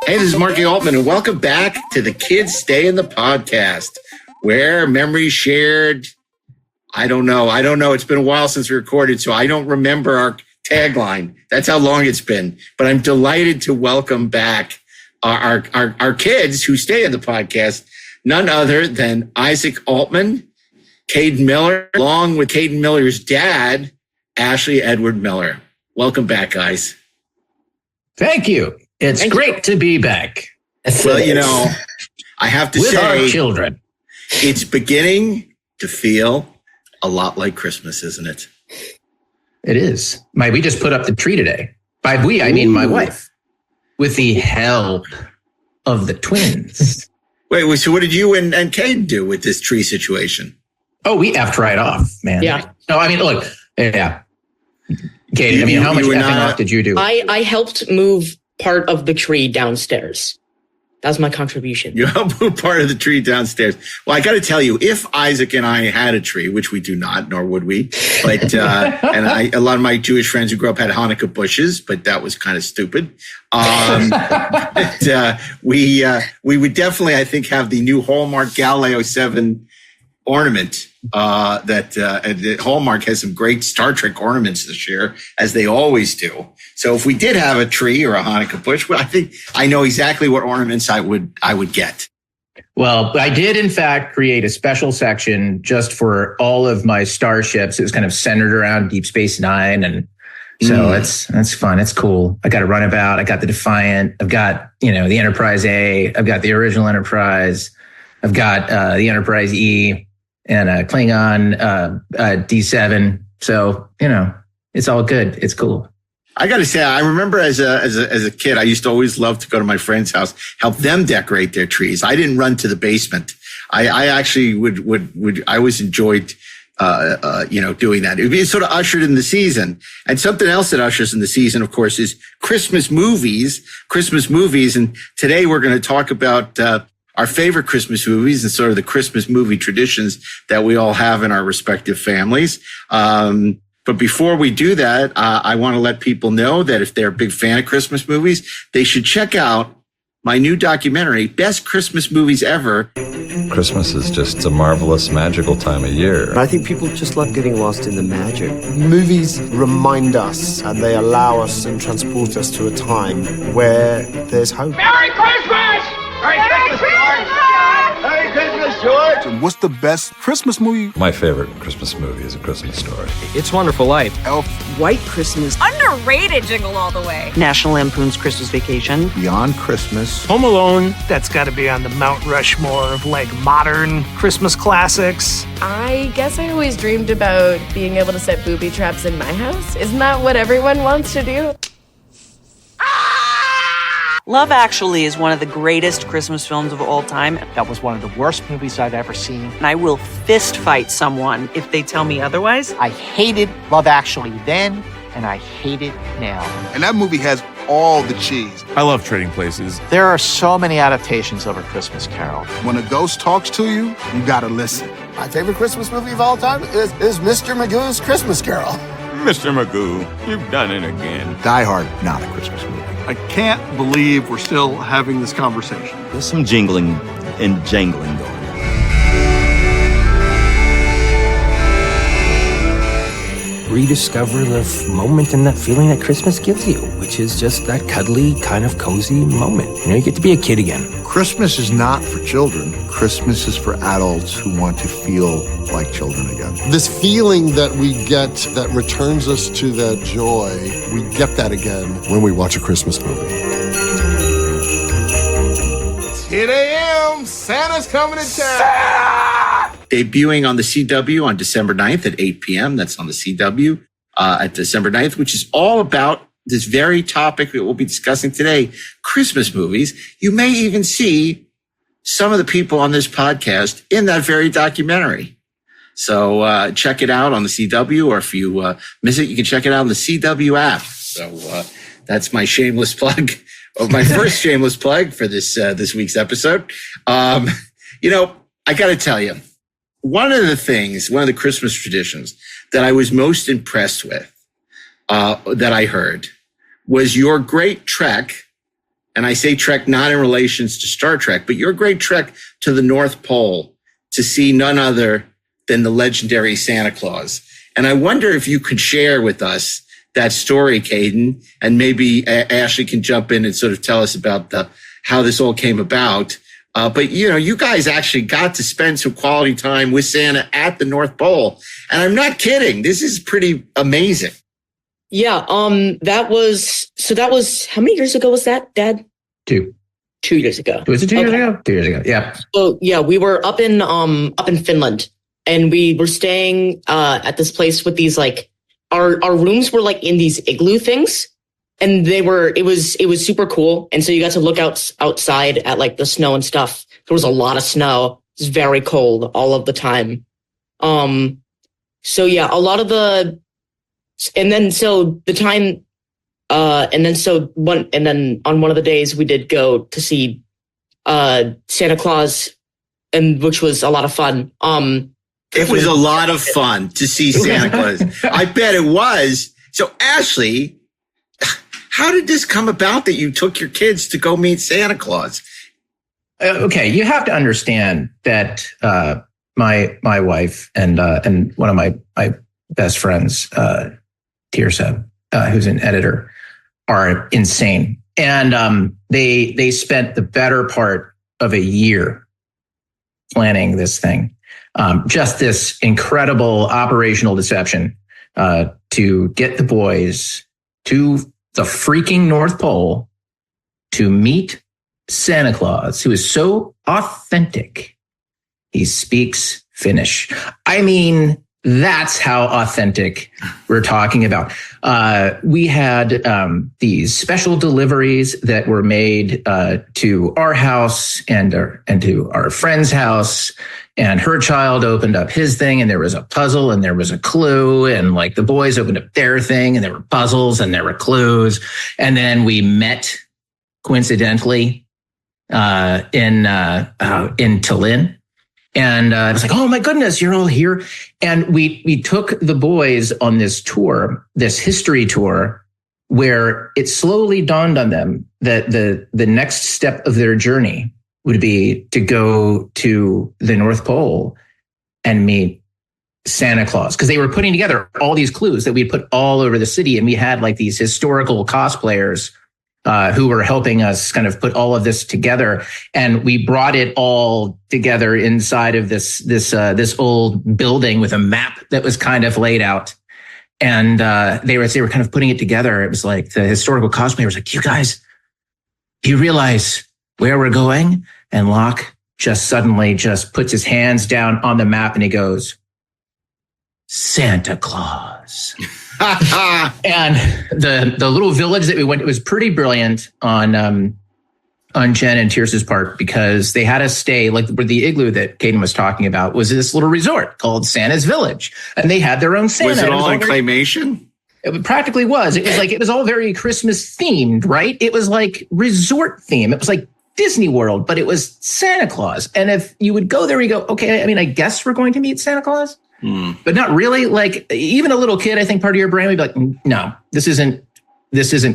Hey, this is Marky Altman, and welcome back to the Kids Stay in the Podcast, where memories shared. I don't know. It's been a while since we recorded, so I don't remember our tagline. That's how long it's been. But I'm delighted to welcome back our kids who stay in the podcast, none other than Isaac Altman, Caden Miller, along with Caden Miller's dad, Ashley Edward Miller. Welcome back, guys. Thank you. It's great to be back. Well, I have to say, with our children, it's beginning to feel a lot like Christmas, isn't it? It is. We just put up the tree today. By we, I mean my wife, with the help of the twins. Wait, so what did you and Caden do with this tree situation? Oh, we effed right off, man. Yeah. No, I mean, look, yeah. Caden, how much effing off did you do? I helped move part of the tree downstairs. That's my contribution. You helped move part of the tree downstairs. Well, I got to tell you, if Isaac and I had a tree, which we do not, nor would we, but and a lot of my Jewish friends who grew up had Hanukkah bushes, but that was kind of stupid. We would definitely, I think, have the new Hallmark Galileo 7 ornament. That Hallmark has some great Star Trek ornaments this year, as they always do. So if we did have a tree or a Hanukkah bush, well, I think I know exactly what ornaments I would get. Well, I did, in fact, create a special section just for all of my starships. It was kind of centered around Deep Space Nine. And so that's fun. It's cool. I got a runabout. I got the Defiant. I've got, the Enterprise A. I've got the original Enterprise. I've got the Enterprise E and a Klingon D7. So, it's all good. It's cool. I got to say, I remember as a kid, I used to always love to go to my friend's house, help them decorate their trees. I didn't run to the basement. I actually I always enjoyed, doing that. It would be sort of ushered in the season. And something else that ushers in the season, of course, is Christmas movies. And today we're going to talk about, our favorite Christmas movies and sort of the Christmas movie traditions that we all have in our respective families. But before we do that, I want to let people know that if they're a big fan of Christmas movies, they should check out my new documentary, Best Christmas Movies Ever. Christmas is just a marvelous, magical time of year. I think people just love getting lost in the magic. Movies remind us and they allow us and transport us to a time where there's hope. Merry Christmas! Merry Christmas, George! Merry Christmas, George! And what's the best Christmas movie? My favorite Christmas movie is A Christmas Story. It's Wonderful Life. Elf. White Christmas. Underrated Jingle All the Way. National Lampoon's Christmas Vacation. Beyond Christmas. Home Alone. That's got to be on the Mount Rushmore of modern Christmas classics. I guess I always dreamed about being able to set booby traps in my house. Isn't that what everyone wants to do? Love Actually is one of the greatest Christmas films of all time. That was one of the worst movies I've ever seen. And I will fist fight someone if they tell me otherwise. I hated Love Actually then, and I hate it now. And that movie has all the cheese. I love Trading Places. There are so many adaptations of A Christmas Carol. When a ghost talks to you, you gotta listen. My favorite Christmas movie of all time is Mr. Magoo's Christmas Carol. Mr. Magoo, you've done it again. Die Hard, not a Christmas movie. I can't believe we're still having this conversation. There's some jingling and jangling going on. Rediscover the moment and that feeling that Christmas gives you, which is just that cuddly, kind of cozy moment. You get to be a kid again. Christmas is not for children. Christmas is for adults who want to feel like children again. This feeling that we get that returns us to that joy, we get that again when we watch a Christmas movie. It's 10 a.m. Santa's coming to town. Santa! Debuting on the CW on December 9th at 8 p.m. That's on the CW at December 9th, which is all about this very topic that we'll be discussing today, Christmas movies. You may even see some of the people on this podcast in that very documentary. So check it out on the CW, or if you miss it, you can check it out on the CW app. So that's my shameless plug, or my first shameless plug for this week's episode. I got to tell you, one of the Christmas traditions that I was most impressed with, that I heard, was your great trek and I say trek not in relations to Star Trek, but your great trek to the North Pole to see none other than the legendary Santa Claus. And I wonder if you could share with us that story, Caden, and maybe Ashley can jump in and sort of tell us about how this all came about. But you guys actually got to spend some quality time with Santa at the North Pole. And I'm not kidding. This is pretty amazing. Yeah. That was how many years ago was that, Dad? 2 years ago. Was it 2 years ago? 2 years ago. Yeah. So yeah, we were up in Finland, and we were staying at this place with these like our rooms were like in these igloo things, and it was super cool. And so you got to look outside at like the snow and stuff. There was a lot of snow. It was very cold all of the time. So yeah, a lot of and then on one of the days we did go to see Santa Claus, and which was a lot of fun. It was a lot of fun to see Santa Claus. I bet it was. So Ashley, how did this come about that you took your kids to go meet Santa Claus? Okay, you have to understand that my wife and one of my best friends, Tirsa, who's an editor, are insane, and they spent the better part of a year planning this thing. Just this incredible operational deception to get the boys to the freaking North Pole to meet Santa Claus, who is so authentic. He speaks Finnish. I mean, that's how authentic we're talking about. We had these special deliveries that were made to our house and to our friend's house. And her child opened up his thing, and there was a puzzle and there was a clue. And like the boys opened up their thing, and there were puzzles and there were clues. And then we met coincidentally in Tallinn. And it was like, oh my goodness, you're all here. And we took the boys on this tour, this history tour, where it slowly dawned on them that the next step of their journey would be to go to the North Pole and meet Santa Claus. Because they were putting together all these clues that we'd put all over the city. And we had like these historical cosplayers who were helping us kind of put all of this together. And we brought it all together inside of this old building with a map that was kind of laid out. And they were kind of putting it together. It was like the historical cosplayer was like, you guys, do you realize where we're going? And Locke just suddenly just puts his hands down on the map and he goes, Santa Claus. And the little village that we went, it was pretty brilliant on Jen and Tirsa's part, because they had us stay, like where the igloo that Caden was talking about was this little resort called Santa's Village. And they had their own Santa. Was it all in claymation? It practically was. It was all very Christmas themed, right? It was like resort theme. It was like Disney World, but it was Santa Claus. And if you would go there, you go, okay, I mean, I guess we're going to meet Santa Claus, but not really. Like even a little kid, I think part of your brain would be like, no, this isn't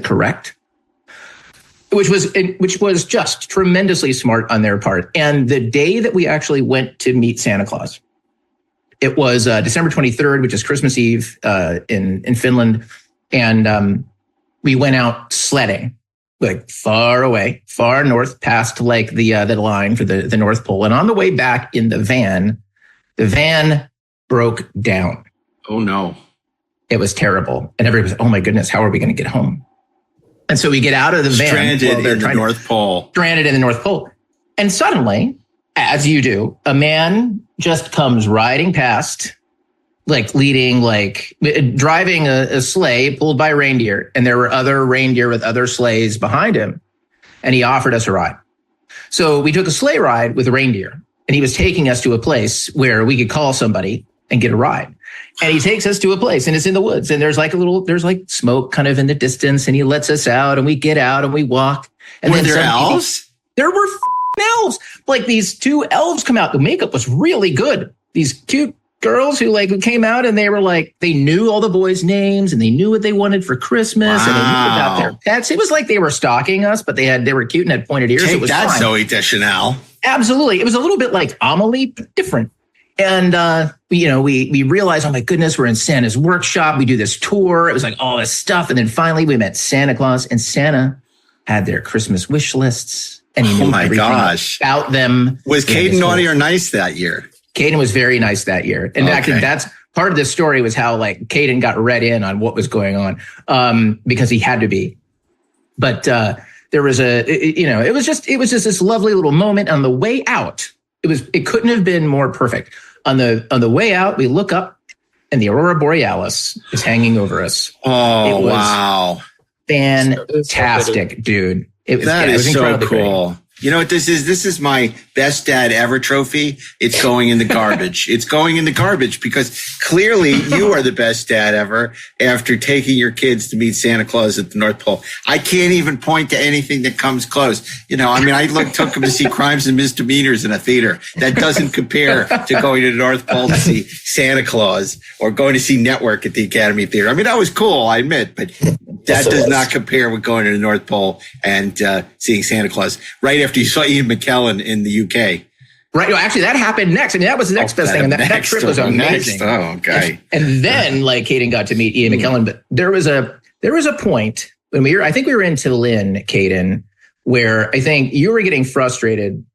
correct. Which was just tremendously smart on their part. And the day that we actually went to meet Santa Claus, it was December 23rd, which is Christmas Eve in Finland. And we went out sledding, like far away, far north, past like the line for the North Pole. And on the way back in the van broke down. Oh, no. It was terrible. And everybody was, oh, my goodness, how are we going to get home? And so we get out of the van. Stranded in the North Pole. Stranded in the North Pole. And suddenly, as you do, a man just comes riding past, driving a sleigh pulled by reindeer. And there were other reindeer with other sleighs behind him. And he offered us a ride. So we took a sleigh ride with a reindeer. And he was taking us to a place where we could call somebody and get a ride. And he takes us to a place, and it's in the woods. And there's like smoke kind of in the distance. And he lets us out, and we get out and we walk. And were there elves? There were elves. Like these two elves come out. The makeup was really good. These cute girls who came out and they were like, they knew all the boys' names and they knew what they wanted for Christmas and they knew about their pets. It was like they were stalking us, but they were cute and had pointed ears. Take it was that, fine. Zoe Deschanel. Absolutely. It was a little bit like Amelie, but different. And, we realized, oh my goodness, we're in Santa's workshop. We do this tour. It was like all this stuff. And then finally we met Santa Claus, and Santa had their Christmas wish lists. And he knew about them. Was Caden naughty or nice that year? Caden was very nice that year. In fact, that's part of the story, was how Caden got read in on what was going on, because he had to be. But there was it was just this lovely little moment on the way out. It couldn't have been more perfect. On the way out, we look up and the Aurora Borealis is hanging over us. Oh, wow. Fantastic, dude. That is so cool. Great. You know what this is? This is my best dad ever trophy. It's going in the garbage. It's going in the garbage because clearly you are the best dad ever after taking your kids to meet Santa Claus at the North Pole. I can't even point to anything that comes close. I took them to see Crimes and Misdemeanors in a theater. That doesn't compare to going to the North Pole to see Santa Claus or going to see Network at the Academy Theater. I mean, that was cool, I admit, but that does not compare with going to the North Pole and seeing Santa Claus right after you saw Ian McKellen in the UK. Right. No, actually, that happened next. I mean, that was the next best thing. And that trip was amazing. Oh, okay. And then, Caden got to meet Ian McKellen. But there was a point when I think we were in Tallinn, Caden, where I think you were getting frustrated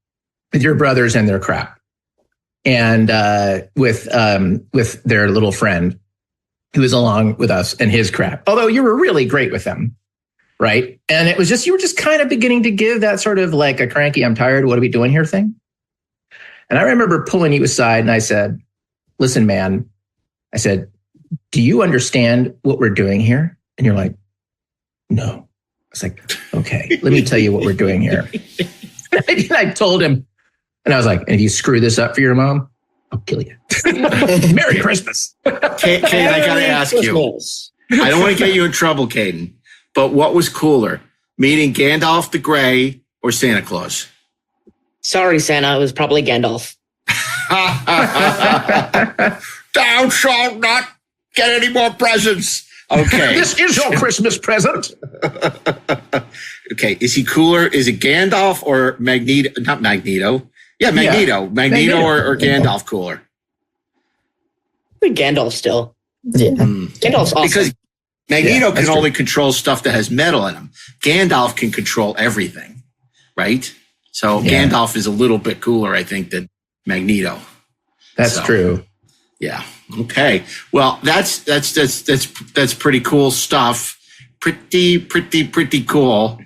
with your brothers and their crap, and with their little friend who was along with us and his crap. Although you were really great with them. Right. And it was just, you were just kind of beginning to give that sort of like a cranky, I'm tired, what are we doing here thing. And I remember pulling you aside and I said, listen, man, I said, do you understand what we're doing here? And you're like, no. I was like, okay, let me tell you what we're doing here. And I told him, and I was like, and if you screw this up for your mom, I'll kill you. Merry Christmas. Caden, I got to ask you. I don't want to get you in trouble, Caden. But what was cooler, meeting Gandalf the Grey or Santa Claus? Sorry, Santa. It was probably Gandalf. Thou shalt not get any more presents. Okay. This is your Christmas present. Okay. Is he cooler? Is it Gandalf or Magneto? Not Magneto. Yeah, Magneto. Yeah. Magneto or Gandalf cooler? I think Gandalf still. Yeah. Gandalf's awesome. Because Magneto can only control stuff that has metal in him. Gandalf can control everything, right? So Gandalf is a little bit cooler, I think, than Magneto. That's true. Yeah. Okay. Well, that's pretty cool stuff. Pretty cool.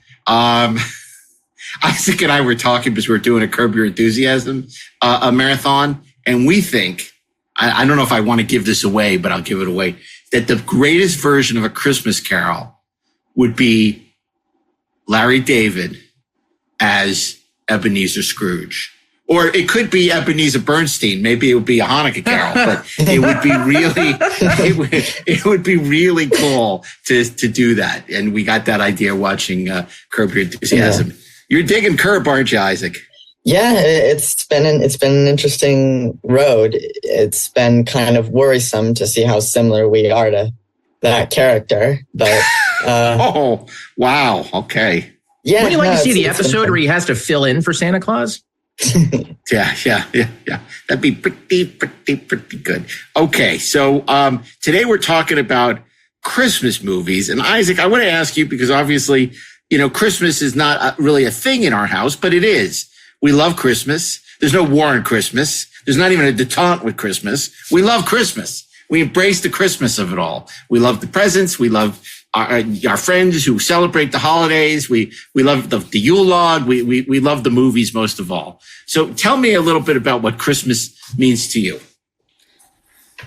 Isaac and I were talking because we were doing a Curb Your Enthusiasm a marathon, and we think, I don't know if I want to give this away, but I'll give it away, that the greatest version of A Christmas Carol would be Larry David as Ebenezer Scrooge. Or it could be Ebenezer Bernstein. Maybe it would be a Hanukkah Carol, but it would be really cool to do that. And we got that idea watching Curb Your Enthusiasm. Yeah. You're digging Curb, aren't you, Isaac? Yeah, it's been an interesting road. It's been kind of worrisome to see how similar we are to that character. But oh, wow. Okay. Yeah. Would you like to see the episode where he has to fill in for Santa Claus? Yeah. That'd be pretty good. Okay. So today we're talking about Christmas movies. And Isaac, I want to ask you, because obviously, Christmas is not really a thing in our house, but it is. We love Christmas. There's no war on Christmas. There's not even a detente with Christmas. We love Christmas. We embrace the Christmas of it all. We love the presents. We love our friends who celebrate the holidays. We love the Yule log. We love the movies most of all. So tell me a little bit about what Christmas means to you.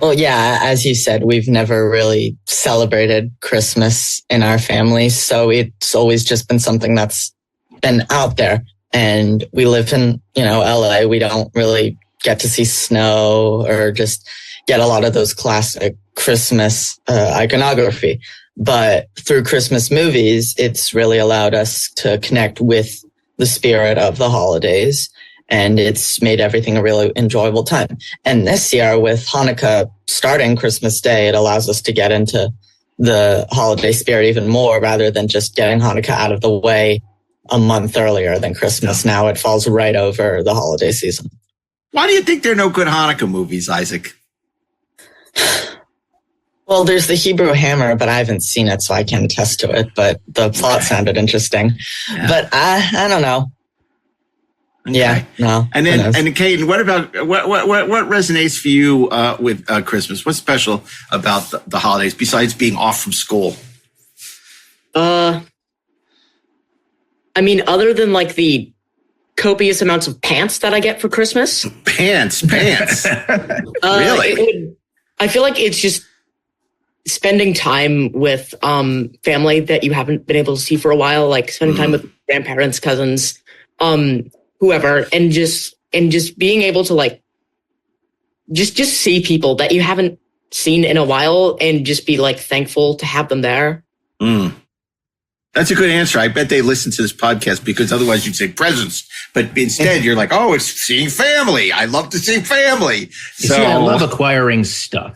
Well, yeah, as you said, we've never really celebrated Christmas in our family. So it's always just been something that's been out there. And we live in, LA. We don't really get to see snow or just get a lot of those classic Christmas iconography. But through Christmas movies, it's really allowed us to connect with the spirit of the holidays and it's made everything a really enjoyable time. And this year, with Hanukkah starting Christmas Day, it allows us to get into the holiday spirit even more, rather than just getting Hanukkah out of the way a month earlier than Christmas. Now it falls right over the holiday season. Why do you think there are no good Hanukkah movies, Isaac? Well, there's the Hebrew Hammer, but I haven't seen it, so I can't attest to it. But the plot sounded interesting. Yeah. But I don't know. Okay. Yeah, no. And Caden, what about what resonates for you with Christmas? What's special about the holidays besides being off from school? I mean, other than like the copious amounts of pants that I get for Christmas. Pants. Really? I feel like it's just spending time with family that you haven't been able to see for a while, like spending time with grandparents, cousins, whoever, and just being able to like just see people that you haven't seen in a while and just be like thankful to have them there. That's a good answer. I bet they listen to this podcast, because otherwise you'd say presents, but instead you're like, oh, it's seeing family. I love to see family. So I love acquiring stuff.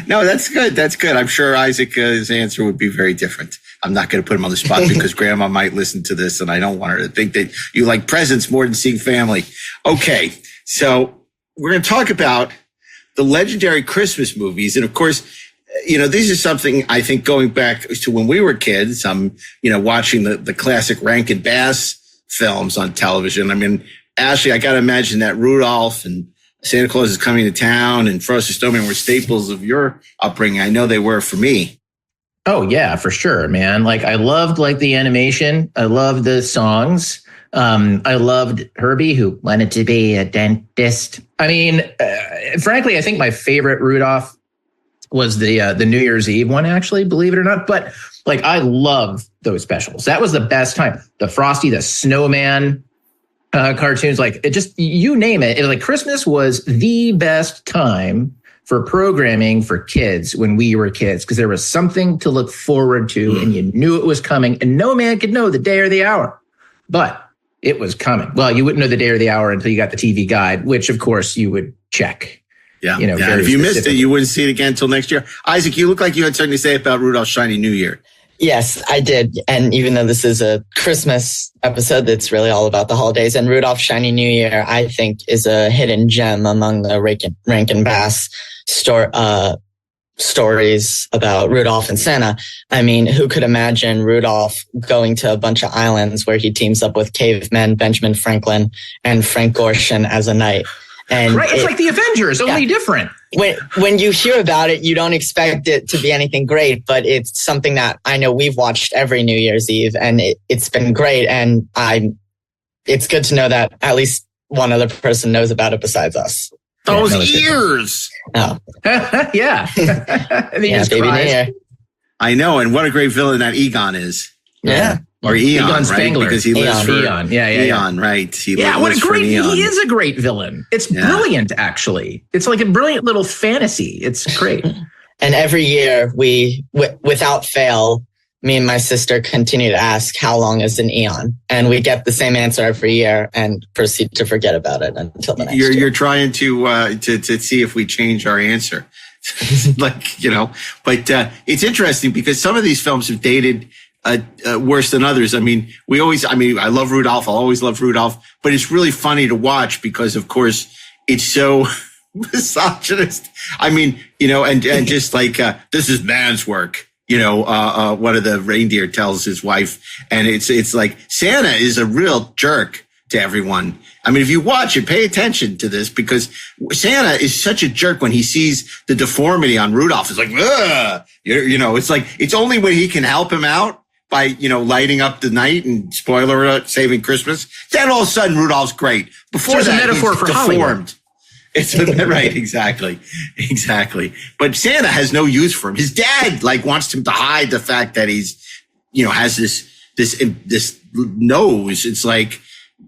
No, that's good. That's good. I'm sure Isaac's answer would be very different. I'm not going to put him on the spot because Grandma might listen to this, and I don't want her to think that you like presents more than seeing family. Okay, so we're going to talk about the legendary Christmas movies, and of course, this is something I think going back to when we were kids. I'm, watching the classic Rankin Bass films on television. I mean, Ashley, I got to imagine that Rudolph and Santa Claus is Coming to Town and Frosty Snowman were staples of your upbringing. I know they were for me. Oh yeah, for sure, man. Like I loved the animation. I loved the songs. I loved Herbie, who wanted to be a dentist. I mean, frankly, I think my favorite Rudolph was the New Year's Eve one, actually, believe it or not. But like, I love those specials. That was the best time. The Frosty, the Snowman cartoons, like it just, you name it. Like Christmas was the best time for programming for kids when we were kids, because there was something to look forward to and you knew it was coming, and no man could know the day or the hour, but it was coming. Well, you wouldn't know the day or the hour until you got the TV guide, which of course you would check. Yeah. If you missed it, you wouldn't see it again until next year. Isaac, you look like you had something to say about Rudolph's Shiny New Year. Yes, I did. And even though this is a Christmas episode that's really all about the holidays, and Rudolph's Shiny New Year, I think, is a hidden gem among the Rankin Bass stories about Rudolph and Santa. I mean, who could imagine Rudolph going to a bunch of islands where he teams up with cavemen, Benjamin Franklin, and Frank Gorshin as a knight? And right, it's like the Avengers, only different. When you hear about it, you don't expect it to be anything great, but it's something that I know we've watched every New Year's Eve, and it's been great. And it's good to know that at least one other person knows about it besides us. Those ears! Oh. Yeah. Baby New Year. I know, and what a great villain that Egon is. Yeah. Or Eon, right? Spangler. Because he lives for Eon. Yeah. Eon, right? He is a great villain. It's brilliant, actually. It's like a brilliant little fantasy. It's great. And every year we, without fail, me and my sister continue to ask, how long is an eon? And we get the same answer every year and proceed to forget about it until the next year. You're trying to see if we change our answer. But it's interesting because some of these films have dated worse than others. I mean, I love Rudolph. I'll always love Rudolph, but it's really funny to watch because, of course, it's so misogynist. I mean, and just like, this is man's work. One of the reindeer tells his wife, and it's like Santa is a real jerk to everyone. I mean, if you watch it, pay attention to this, because Santa is such a jerk when he sees the deformity on Rudolph. It's like, ugh, it's like, it's only when he can help him out by, lighting up the night and spoiler alert, saving Christmas. Then all of a sudden Rudolph's great. Before that, a metaphor for deformed. Hollywood. It's right. Exactly. But Santa has no use for him. His dad wants him to hide the fact that he's, has this nose. It's like,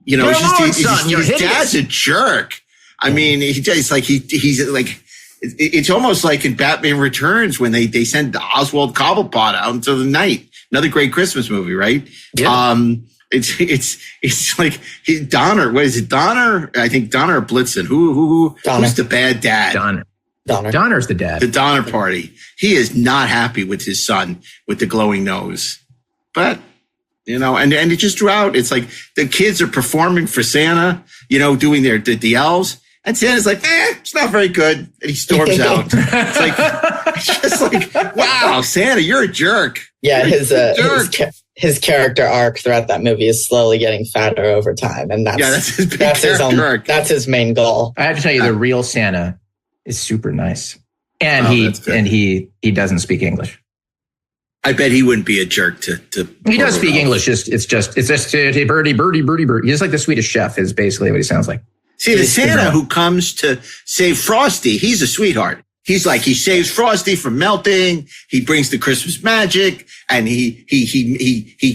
his dad's a jerk. I mean, he's almost like in Batman Returns when they send Oswald Cobblepot out into the night. Another great Christmas movie, right? Yeah. It's like Donner. What is it? Donner? I think Donner or Blitzen. Who's the bad dad? Donner's the dad. The Donner Party. He is not happy with his son with the glowing nose. But, and it just throughout, it's like the kids are performing for Santa, doing the elves. And Santa's like, it's not very good. And he storms out. It's just like, wow, Santa, you're a jerk. Yeah, his character arc throughout that movie is slowly getting fatter over time. And that's his arc. That's his main goal. I have to tell you, the real Santa is super nice. And he doesn't speak English. I bet he wouldn't be a jerk to he does speak English. It's just birdie, birdie, birdie, birdie. He's like the Swedish chef is basically what he sounds like. See, the Santa who comes to save Frosty, he's a sweetheart. He saves Frosty from melting. He brings the Christmas magic, and he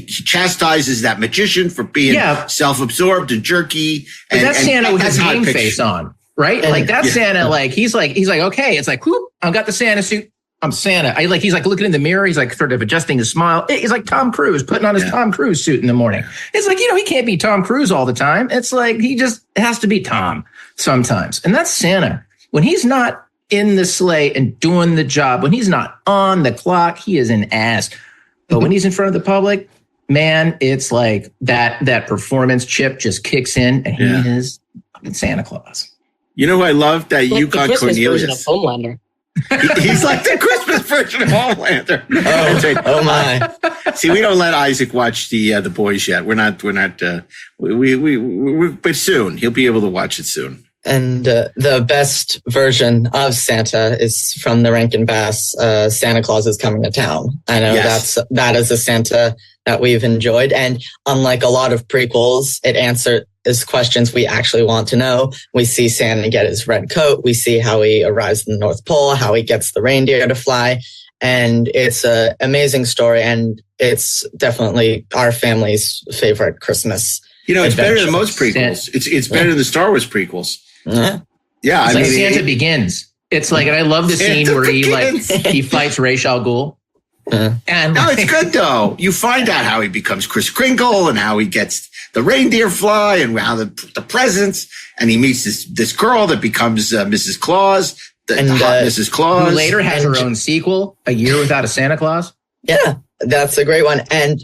chastises that magician for being self-absorbed and jerky. But that's Santa with his game face on, right? Like that's Santa. He's like, okay. It's like, whoop, I've got the Santa suit. I'm Santa. He's like looking in the mirror. He's like sort of adjusting his smile. He's like Tom Cruise putting on his Tom Cruise suit in the morning. It's like, he can't be Tom Cruise all the time. It's like, he just has to be Tom sometimes. And that's Santa. When he's not in the sleigh and doing the job, when he's not on the clock, he is an ass. But when he's in front of the public, man, it's like that performance chip just kicks in, and he is fucking Santa Claus. You know who I love? That like Yukon the Christmas Cornelius. version of Homelander. He's like the Christmas version of Homelander. Oh my! See, we don't let Isaac watch the boys yet. We're not. But soon he'll be able to watch it soon. And the best version of Santa is from the Rankin Bass. Santa Claus is Coming to Town. I know that is a Santa that we've enjoyed, and unlike a lot of prequels, it answers questions we actually want to know. We see Santa get his red coat. We see how he arrives in the North Pole, how he gets the reindeer to fly. And it's an amazing story. And it's definitely our family's favorite Christmas. It's better than most prequels. It's better than the Star Wars prequels. Yeah. Yeah. It's like Santa Begins. It's like, and I love the scene where he fights Ra's al Ghul. And no, it's good though. You find out how he becomes Kris Kringle and how he gets the reindeer fly and how the presents, and he meets this girl that becomes Mrs. Claus, the hot Mrs. Claus, who later has her own sequel, A Year Without a Santa Claus. Yeah, that's a great one. And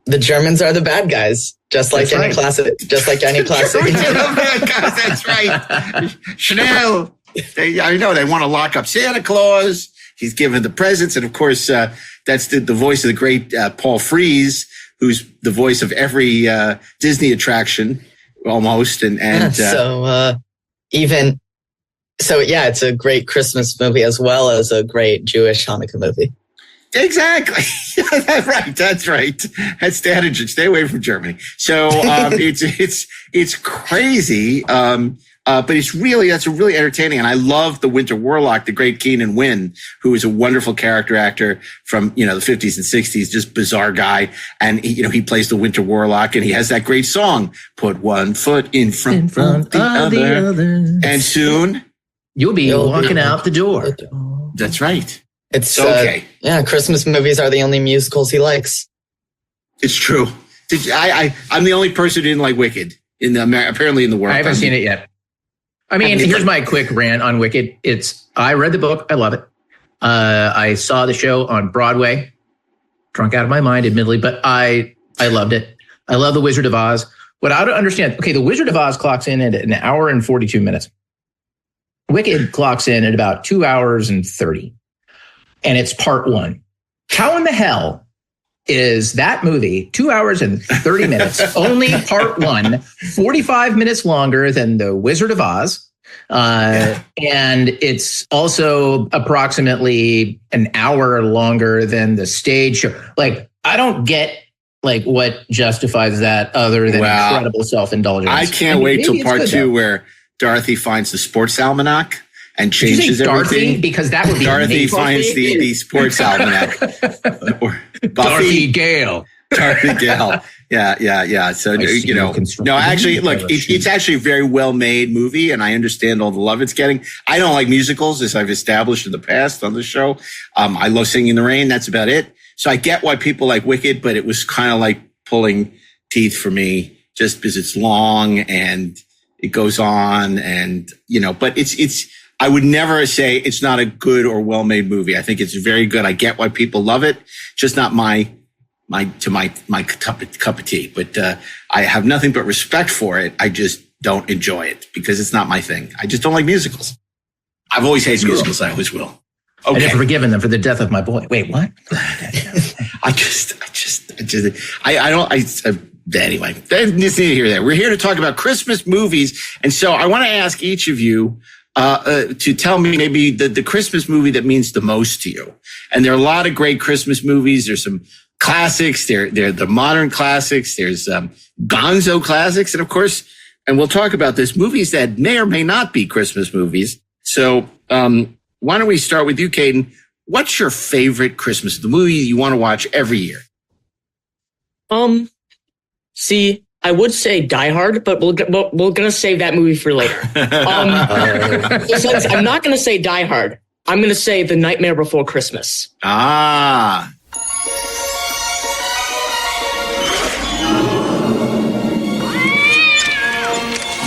the Germans are the bad guys, just like any classic. Just like any classic. That's right. Chanel. I know they want to lock up Santa Claus. He's given the presents. And of course, that's the voice of the great Paul Frees, who's the voice of every Disney attraction almost. It's a great Christmas movie as well as a great Jewish Hanukkah movie. Exactly. That's right. That's the attitude. Stay away from Germany. So it's crazy. But that's really entertaining. And I love the Winter Warlock, the great Keenan Wynn, who is a wonderful character actor from, the 50s and 60s, just bizarre guy. And he plays the Winter Warlock, and he has that great song, Put One Foot in front of the other. And soon you'll be walking out the door. That's right. It's okay. Christmas movies are the only musicals he likes. It's true. I'm the only person who didn't like Wicked apparently in the world. I haven't seen it yet. I mean, here's my quick rant on Wicked. I read the book. I love it. I saw the show on Broadway, drunk out of my mind, admittedly, but I loved it. I love The Wizard of Oz. What I don't understand, The Wizard of Oz clocks in at an hour and 42 minutes. Wicked clocks in at about 2 hours and 30. And it's part one. How in the hell is that movie 2 hours and 30 minutes, only part one, 45 minutes longer than The Wizard of Oz? And it's also approximately an hour longer than the stage show. I don't get what justifies that other than incredible self-indulgence. I can't wait till part two where Dorothy finds the sports almanac and changes everything. Because that would be Dorothy finds the sports almanac. Or Dorothy Gale. Dorothy Gale. Yeah. So, no, actually, look, it's actually a very well-made movie, and I understand all the love it's getting. I don't like musicals, as I've established in the past on the show. I love Singing in the Rain. That's about it. So I get why people like Wicked, but it was kind of like pulling teeth for me, just because it's long and it goes on, and but it's. I would never say it's not a good or well-made movie. I think it's very good. I get why people love it, just not my cup of tea. But I have nothing but respect for it. I just don't enjoy it because it's not my thing. I just don't like musicals. I've always hated musicals. I always will. Okay. I've never forgiven them for the death of my boy. Wait, what? Anyway, that's neither here nor there. We're here to talk about Christmas movies. And so I want to ask each of you to tell me maybe the Christmas movie that means the most to you. And there are a lot of great Christmas movies. There's some classics. They're the modern classics. There's gonzo classics. And of course, and we'll talk about this, movies that may or may not be Christmas movies. So why don't we start with you, Caden? What's your favorite Christmas, the movie you want to watch every year? See, I would say Die Hard, but we're gonna save that movie for later. Since I'm not gonna say Die Hard, I'm gonna say The Nightmare Before Christmas. Ah.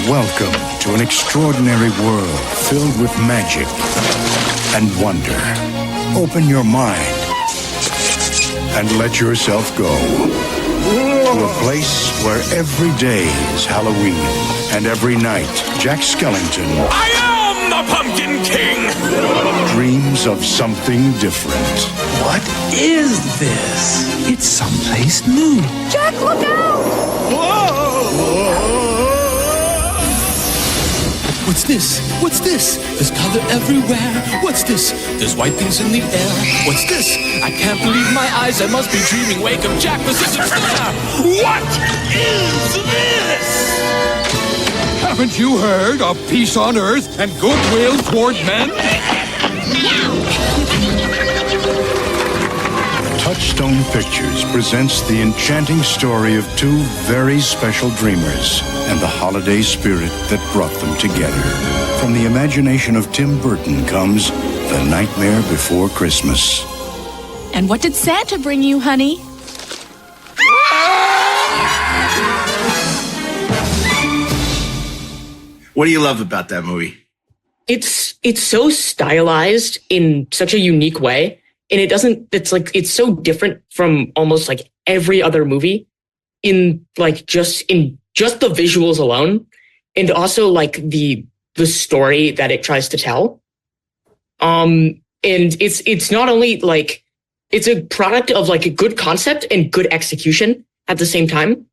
Welcome to an extraordinary world filled with magic and wonder. Open your mind and let yourself go to a place where every day is Halloween and every night Jack Skellington I am the Pumpkin King! dreams of something different. What is this? It's someplace new. Jack, look out! What's this? What's this? There's color everywhere. What's this? There's white things in the air. What's this? I can't believe my eyes. I must be dreaming. Wake up, Jack. This isn't fair. What is this? Haven't you heard of peace on earth and goodwill toward men? Touchstone Pictures presents the enchanting story of two very special dreamers and the holiday spirit that brought them together. From the imagination of Tim Burton comes The Nightmare Before Christmas. And what did Santa bring you, honey? What do you love about that movie? It's so stylized in such a unique way. And it's so different from almost like every other movie in just the visuals alone. And also like the story that it tries to tell. And it's not only like, it's a product of like a good concept and good execution at the same time.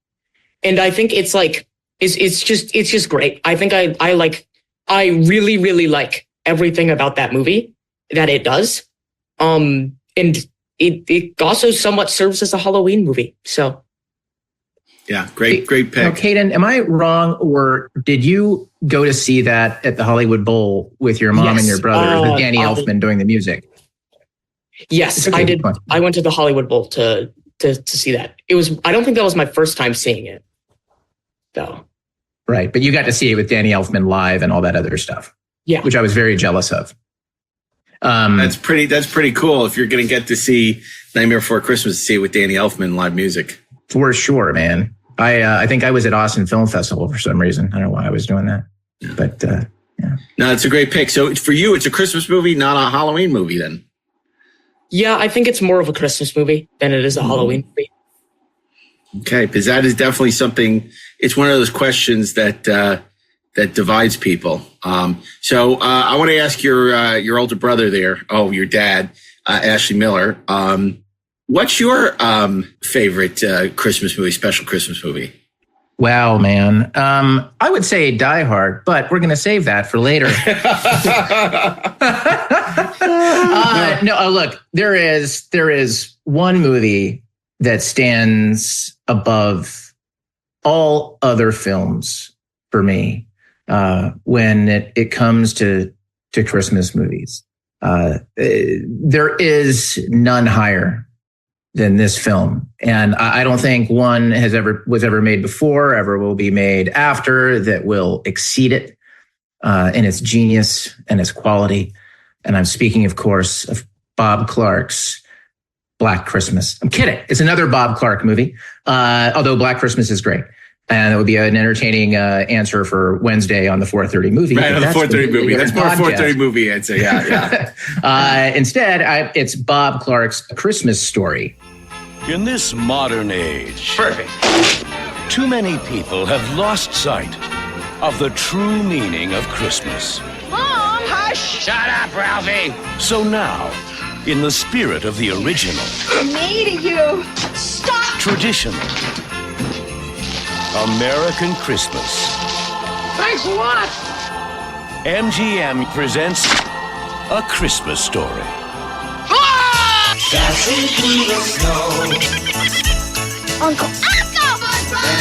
And I think it's just great. I think I really, really like everything about that movie that it does. And it also somewhat serves as a Halloween movie. So. Yeah, great pick. Now, Caden, am I wrong, or did you go to see that at the Hollywood Bowl with your mom and your brother, with Danny Elfman doing the music? Yes, I did. I went to the Hollywood Bowl to see that. I don't think that was my first time seeing it, though. Right, but you got to see it with Danny Elfman live and all that other stuff. Yeah, which I was very jealous of. That's pretty cool. If you're going to get to see Nightmare Before Christmas, see it with Danny Elfman live music. For sure, man. I think I was at Austin Film Festival for some reason. I don't know why I was doing that, but yeah. No, it's a great pick. So for you, it's a Christmas movie, not a Halloween movie, then. Yeah, I think it's more of a Christmas movie than it is a Halloween movie. Okay, because that is definitely something. It's one of those questions that divides people. So I want to ask your older brother there. Oh, your dad, Ashley Miller. What's your favorite Christmas movie, special Christmas movie? Wow, man. I would say Die Hard, but we're going to save that for later. Look, there is one movie that stands above all other films for me when it comes to Christmas movies. There is none higher than this film. And I don't think one was ever made before, ever will be made after, that will exceed it in its genius and its quality. And I'm speaking, of course, of Bob Clark's Black Christmas. I'm kidding. It's another Bob Clark movie. Although Black Christmas is great. And it would be an entertaining answer for Wednesday on the 4:30 movie. Right, on the 4:30 movie. That's more 4:30 movie, I'd say. Yeah. Instead, it's Bob Clark's Christmas Story. In this modern age, Perfect. too many people have lost sight of the true meaning of Christmas. Mom! Hush! Shut up, Ralphie! So now, in the spirit of the original, Me to you! Stop! traditional, American Christmas, Thanks a lot! MGM presents A Christmas Story. Dashing through the snow. Uncle! In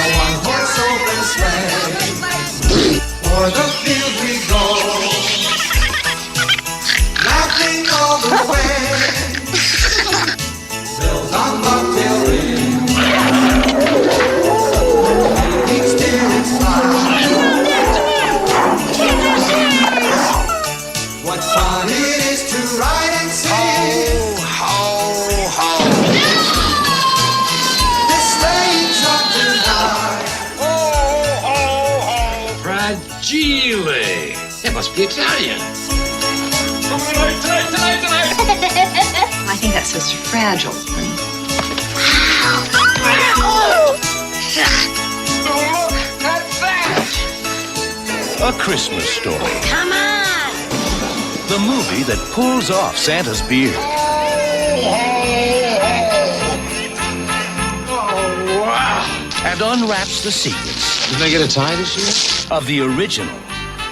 a one-horse open sleigh. For the field we go. Laughing all the way. Bells on bobtail ring. Each day it's fine. What fun it is to ride and sing. Fragile. That must be Italian. I think that says fragile, honey. A Christmas Story. Come on! The movie that pulls off Santa's beard. Oh, wow. And unwraps the secrets. Did I get a tie this year? Of the original,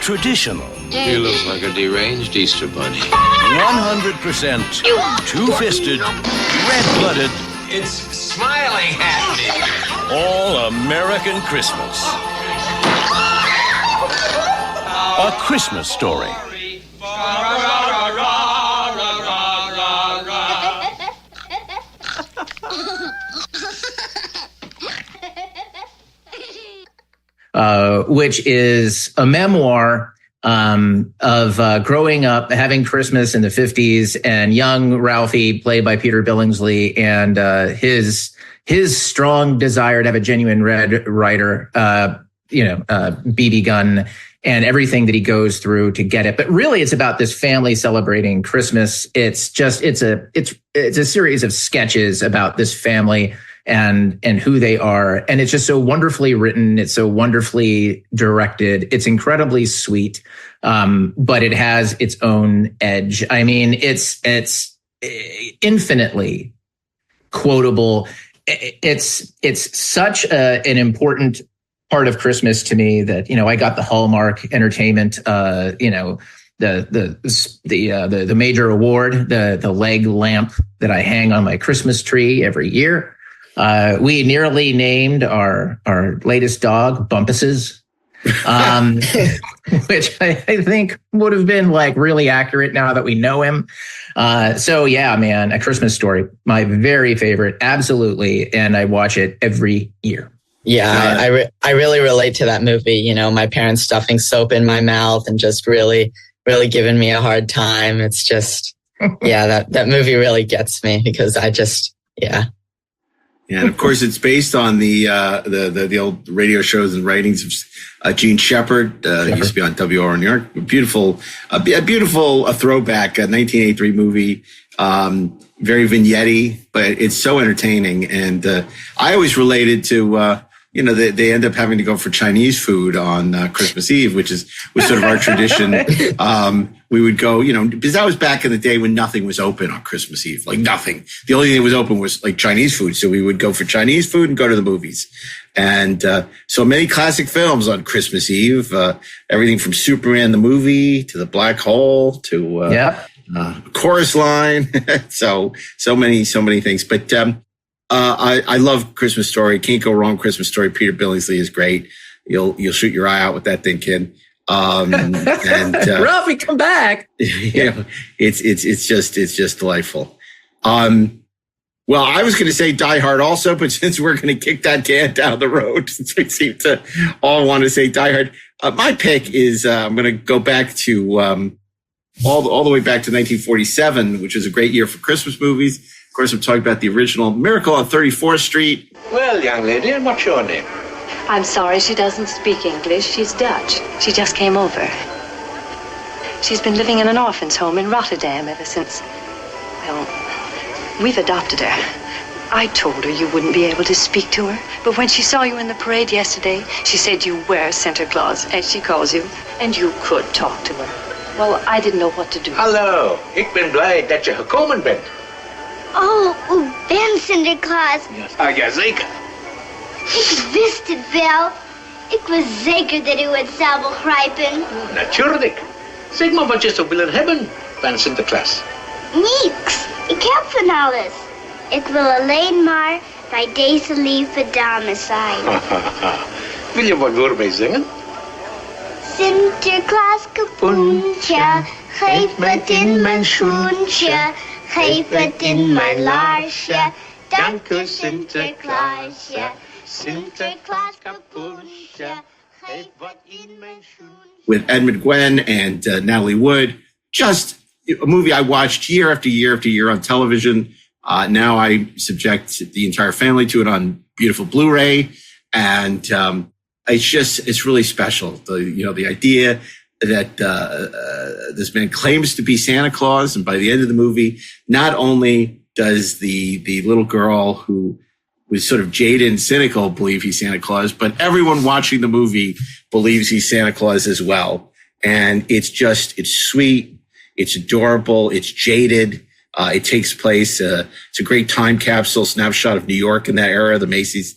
traditional, He looks like a deranged Easter bunny. 100% two-fisted, red-blooded, It's smiling at me. all-American Christmas. A Christmas Story. Which is a memoir of growing up, having Christmas in the 50s, and young Ralphie, played by Peter Billingsley, and his strong desire to have a genuine Red Ryder, BB gun, and everything that he goes through to get it. But really, it's about this family celebrating Christmas. It's a series of sketches about this family and who they are. And it's just so wonderfully written. It's so wonderfully directed. It's incredibly sweet. But it has its own edge. I mean, it's infinitely quotable. It's such an important part of Christmas to me that, I got the Hallmark Entertainment, the major award, the leg lamp that I hang on my Christmas tree every year. We nearly named our latest dog Bumpuses, which I think would have been really accurate now that we know him. So yeah, man, A Christmas Story, my very favorite, absolutely, and I watch it every year. Yeah, I really relate to that movie. My parents stuffing soap in my mouth and just really, really giving me a hard time. It's just, yeah, that movie really gets me because yeah. Yeah, and of course, it's based on the old radio shows and writings of Gene Shepard. He used to be on WR New York. A beautiful throwback, a 1983 movie. Very vignette-y, but it's so entertaining. And I always related to they end up having to go for Chinese food on Christmas Eve, which was sort of our tradition. We would go, because that was back in the day when nothing was open on Christmas Eve, nothing. The only thing that was open was Chinese food. So we would go for Chinese food and go to the movies. And so many classic films on Christmas Eve, everything from Superman the movie to The Black Hole to Chorus Line. so many things. But I love Christmas Story. Can't go wrong. Christmas Story. Peter Billingsley is great. You'll shoot your eye out with that thing, kid. And Ralphie, come back. It's just delightful. Well, I was going to say Die Hard also, but since we're going to kick that can down the road, since we seem to all want to say Die Hard, my pick is I'm going to go back to all the way back to 1947, which was a great year for Christmas movies. Of course, I'm talking about the original Miracle on 34th Street. Well, young lady, and what's your name? I'm sorry, she doesn't speak English. She's Dutch. She just came over. She's been living in an orphan's home in Rotterdam ever since, well, we've adopted her. I told her you wouldn't be able to speak to her, but when she saw you in the parade yesterday, she said you were Santa Claus, as she calls you, and you could talk to her. Well, I didn't know what to do. Hallo, ik ben blij dat je gekomen bent. Oh, u bent Sinterklaas. Jazeker. Ik wist het wel. Ik was zeker dat u het zou begrijpen. Natuurlijk. Zeg maar wat je zou willen hebben van Sinterklaas. Niks. Ik heb van alles. Ik wil alleen maar bij deze lieve dame zijn. Wil je wat voor mij zingen? Sinterklaas kapoentje, geef het in mijn schoentje. Geef het in mijn laarsje. Dank u Sinterklaasje. Sinterklaas kapoentje, geef wat in mijn schoentje. With Edmund Gwenn and Natalie Wood. Just a movie I watched year after year after year on television. Now I subject the entire family to it on beautiful Blu-ray. And it's really special. The idea that this man claims to be Santa Claus, and by the end of the movie, not only does the little girl who was sort of jaded and cynical believe he's Santa Claus, but everyone watching the movie believes he's Santa Claus as well. And it's sweet, it's adorable, it's jaded. It takes place. It's a great time capsule snapshot of New York in that era, the Macy's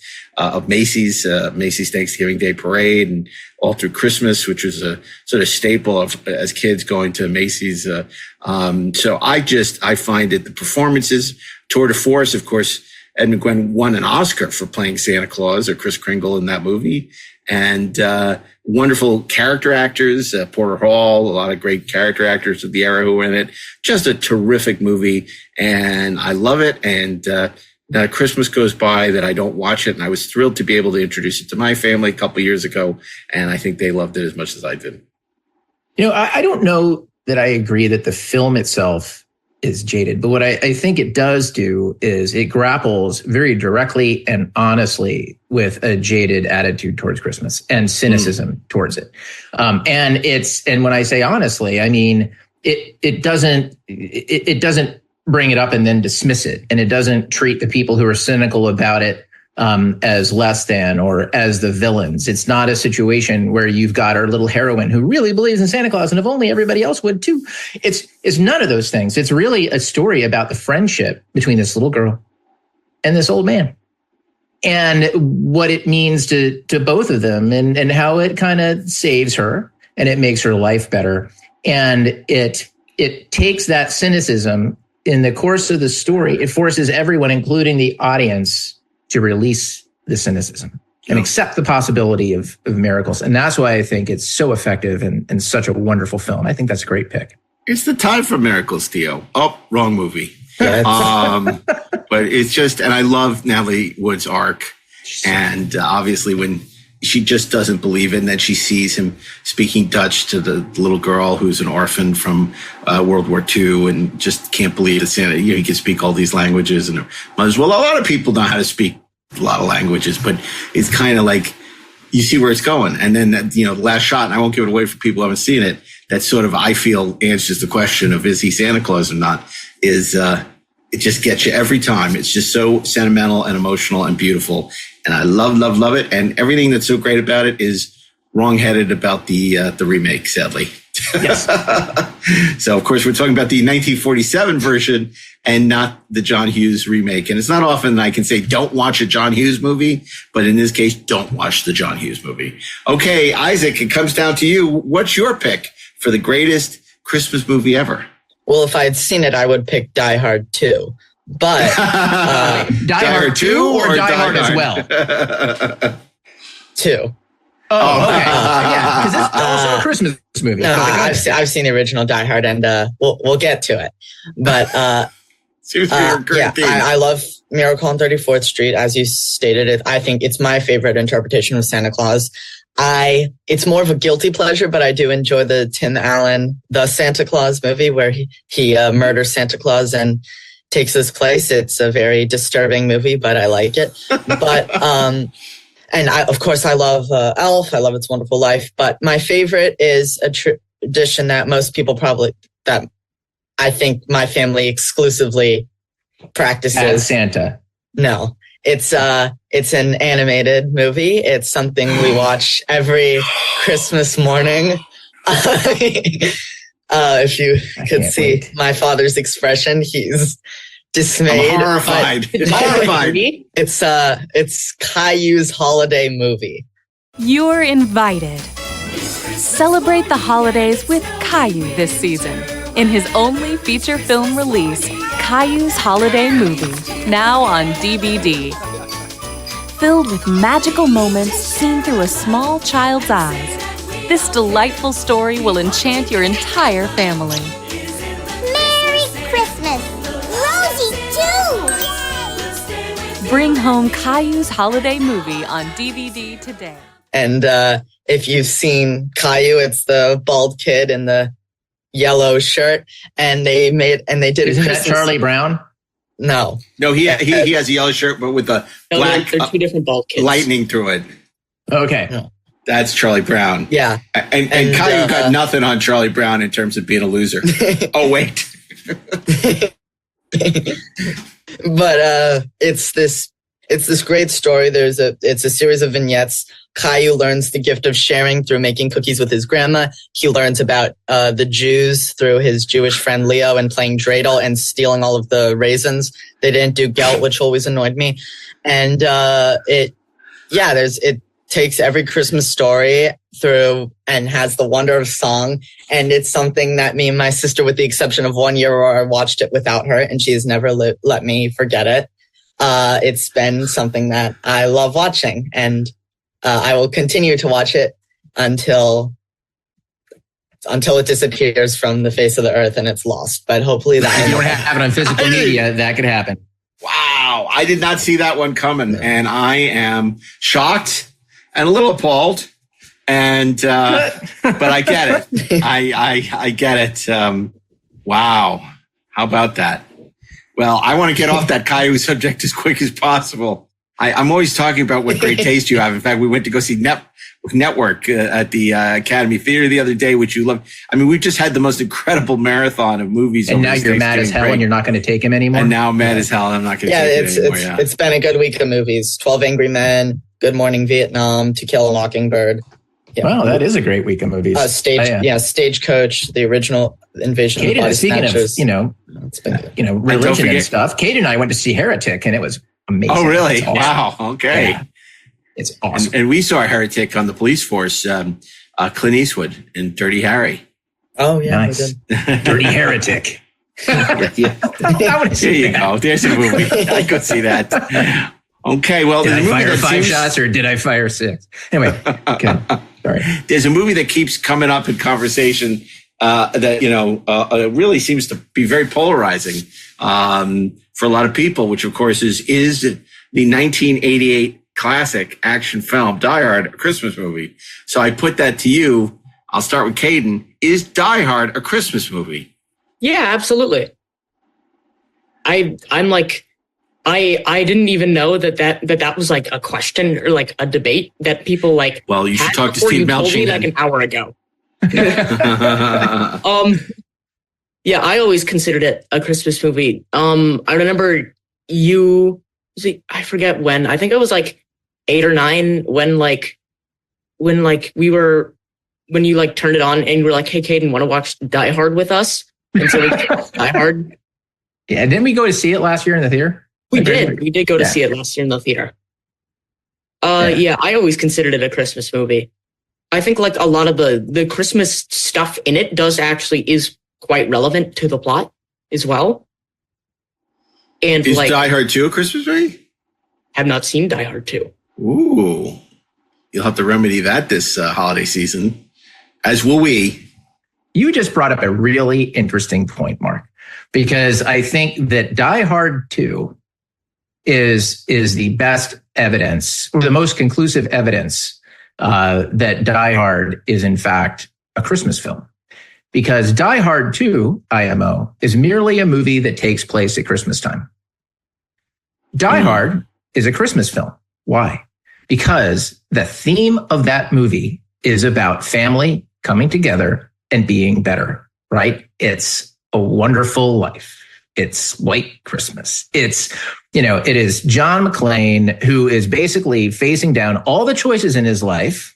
Thanksgiving Day Parade, and all through Christmas, which was a sort of staple of as kids going to Macy's. So I find that the performances, tour de force, of course, Edmund Gwenn won an Oscar for playing Santa Claus, or Kris Kringle in that movie, and wonderful character actors, Porter Hall, a lot of great character actors of the era who were in it. Just a terrific movie, and I love it. And Christmas goes by that I don't watch it, and I was thrilled to be able to introduce it to my family a couple of years ago, and I think they loved it as much as I did. I don't know that I agree that the film itself is jaded, but what I think it does do is it grapples very directly and honestly with a jaded attitude towards Christmas and cynicism towards it. And when I say honestly, I mean, it doesn't bring it up and then dismiss it. And it doesn't treat the people who are cynical about it as less than or as the villains. It's not a situation where you've got our little heroine who really believes in Santa Claus, and if only everybody else would too. It's none of those things. It's really a story about the friendship between this little girl and this old man, and what it means to both of them, and how it kind of saves her and it makes her life better. And it takes that cynicism in the course of the story. It forces everyone, including the audience, to release the cynicism and accept the possibility of miracles. And that's why I think it's so effective and such a wonderful film. I think that's a great pick. It's the time for miracles, Theo. Oh, wrong movie. But it's just, and I love Natalie Wood's arc. And obviously when she just doesn't believe it, and then she sees him speaking Dutch to the little girl who's an orphan from World War II, and just can't believe that Santa, he can speak all these languages. And well, a lot of people know how to speak a lot of languages, but it's kind of like, you see where it's going. And then, the last shot, and I won't give it away for people who haven't seen it, that sort of, I feel, answers the question of, is he Santa Claus or not, it just gets you every time. It's just so sentimental and emotional and beautiful. And I love, love, love it. And everything that's so great about it is wrong-headed about the remake, sadly. Yes. So, of course, we're talking about the 1947 version and not the John Hughes remake. And it's not often I can say, don't watch a John Hughes movie, but in this case, don't watch the John Hughes movie. Okay, Isaac, it comes down to you. What's your pick for the greatest Christmas movie ever? Well, if I had seen it, I would pick Die Hard 2. But Die Hard 2 or Die Hard as well? 2. Oh, okay. Yeah, because it's also a Christmas movie. No, I've seen the original Die Hard, and we'll get to it. But I love Miracle on 34th Street, as you stated it. I think it's my favorite interpretation of Santa Claus. It's more of a guilty pleasure, but I do enjoy the Tim Allen, The Santa Claus movie, where he murders Santa Claus and takes this place. It's a very disturbing movie, but I like it. But and of course I love Elf. I love It's a Wonderful Life. But my favorite is a tradition that most people that I think my family exclusively practices. As Santa. No, it's an animated movie. It's something we watch every Christmas morning. If you could see my father's expression, he's dismayed. I'm horrified. Horrified. It's Caillou's holiday movie. You're invited. Celebrate the holidays with Caillou this season in his only feature film release, Caillou's Holiday Movie, now on DVD. Filled with magical moments seen through a small child's eyes, this delightful story will enchant your entire family. Merry Christmas! Rosie too! Bring home Caillou's Holiday Movie on DVD today. And if you've seen Caillou, it's the bald kid in the yellow shirt, and they did. Isn't that Charlie Brown? No, he has a yellow shirt, but with the black they're two different bald kids. lightning through it. Okay. No. That's Charlie Brown. Yeah. And Caillou got nothing on Charlie Brown in terms of being a loser. Oh, wait. But it's this great story. It's a series of vignettes. Caillou learns the gift of sharing through making cookies with his grandma. He learns about the Jews through his Jewish friend Leo and playing dreidel and stealing all of the raisins. They didn't do gelt, which always annoyed me. And it takes every Christmas story through and has the wonder of song. And it's something that me and my sister, with the exception of 1 year where I watched it without her, and she has never let me forget it. It's been something that I love watching, and I will continue to watch it until it disappears from the face of the earth and it's lost. But hopefully that if you don't have it on physical media, that could happen. Wow. I did not see that one coming, and I am shocked and a little appalled. And, but I get it. I get it. Wow. How about that? Well, I want to get off that Caillou subject as quick as possible. I'm always talking about what great taste you have. In fact, we went to go see Network at the Academy Theater the other day, which you love. I mean, we've just had the most incredible marathon of movies. And now you're mad as hell and you're not going to take him anymore? And now I'm mad as hell and I'm not going to take him anymore. It's been a good week of movies. 12 Angry Men, Good Morning Vietnam, To Kill a Mockingbird. Yeah. Wow, that is a great week of movies. Stagecoach, the original Invasion of the Body Snatchers. Speaking of, religion and stuff, Kate and I went to see Heretic, and it was amazing. Oh, really? Awesome. Wow. Okay. Yeah. It's awesome. And we saw Heretic on the police force, Clint Eastwood in Dirty Harry. Oh, yeah. Nice. Dirty Heretic. Yeah. There you go. There's a movie. I could see that. Okay, well, did I fire 5 shots or did I fire 6? Anyway, okay. Sorry. There's a movie that keeps coming up in conversation that really seems to be very polarizing for a lot of people, which of course is the 1988 classic action film Die Hard, a Christmas movie. So I put that to you. I'll start with Caden. Is Die Hard a Christmas movie? Yeah, absolutely. I'm like, I didn't even know that was like a question or like a debate that people like. Well, you should talk to Steve Melching like an hour ago. Yeah, I always considered it a Christmas movie. I remember I forget when. I think I was like 8 or 9 when you like turned it on and you were like, "Hey, Caden, want to watch Die Hard with us?" And so we watched Die Hard. Yeah, didn't we go to see it last year in the theater? We did go to see it last year in the theater. Yeah, I always considered it a Christmas movie. I think like a lot of the Christmas stuff in it is quite relevant to the plot as well. And is Die Hard 2 a Christmas movie? Have not seen Die Hard 2. Ooh. You'll have to remedy that this holiday season, as will we. You just brought up a really interesting point, Mark, because I think that Die Hard 2 is the best evidence, or the most conclusive evidence that Die Hard is in fact a Christmas film. because Die Hard 2, IMO, is merely a movie that takes place at Christmas time. Die Hard is a Christmas film. Why? Because the theme of that movie is about family coming together and being better, right? It's A Wonderful Life. It's White Christmas. It is John McClane, who is basically facing down all the choices in his life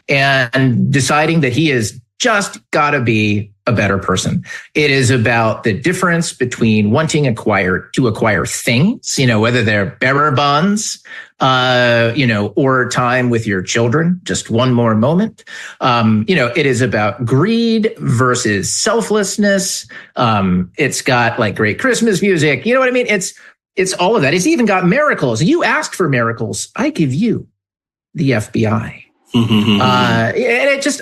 and deciding that he has just got to be a better person. It is about the difference between wanting to acquire things, whether they're bearer bonds, or time with your children, just one more moment. It is about greed versus selflessness. It's got like great Christmas music. You know what I mean? It's all of that. It's even got miracles. You asked for miracles. I give you the FBI. And it just,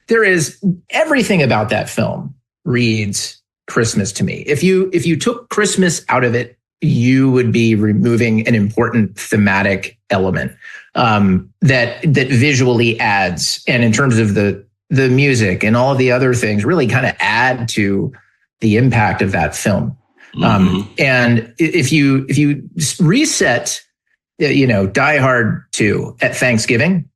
there is everything about that film reads Christmas to me. If you took Christmas out of it, you would be removing an important thematic element that visually adds, and in terms of the music and all of the other things, really kind of add to the impact of that film. And if you reset, Die Hard 2 at Thanksgiving,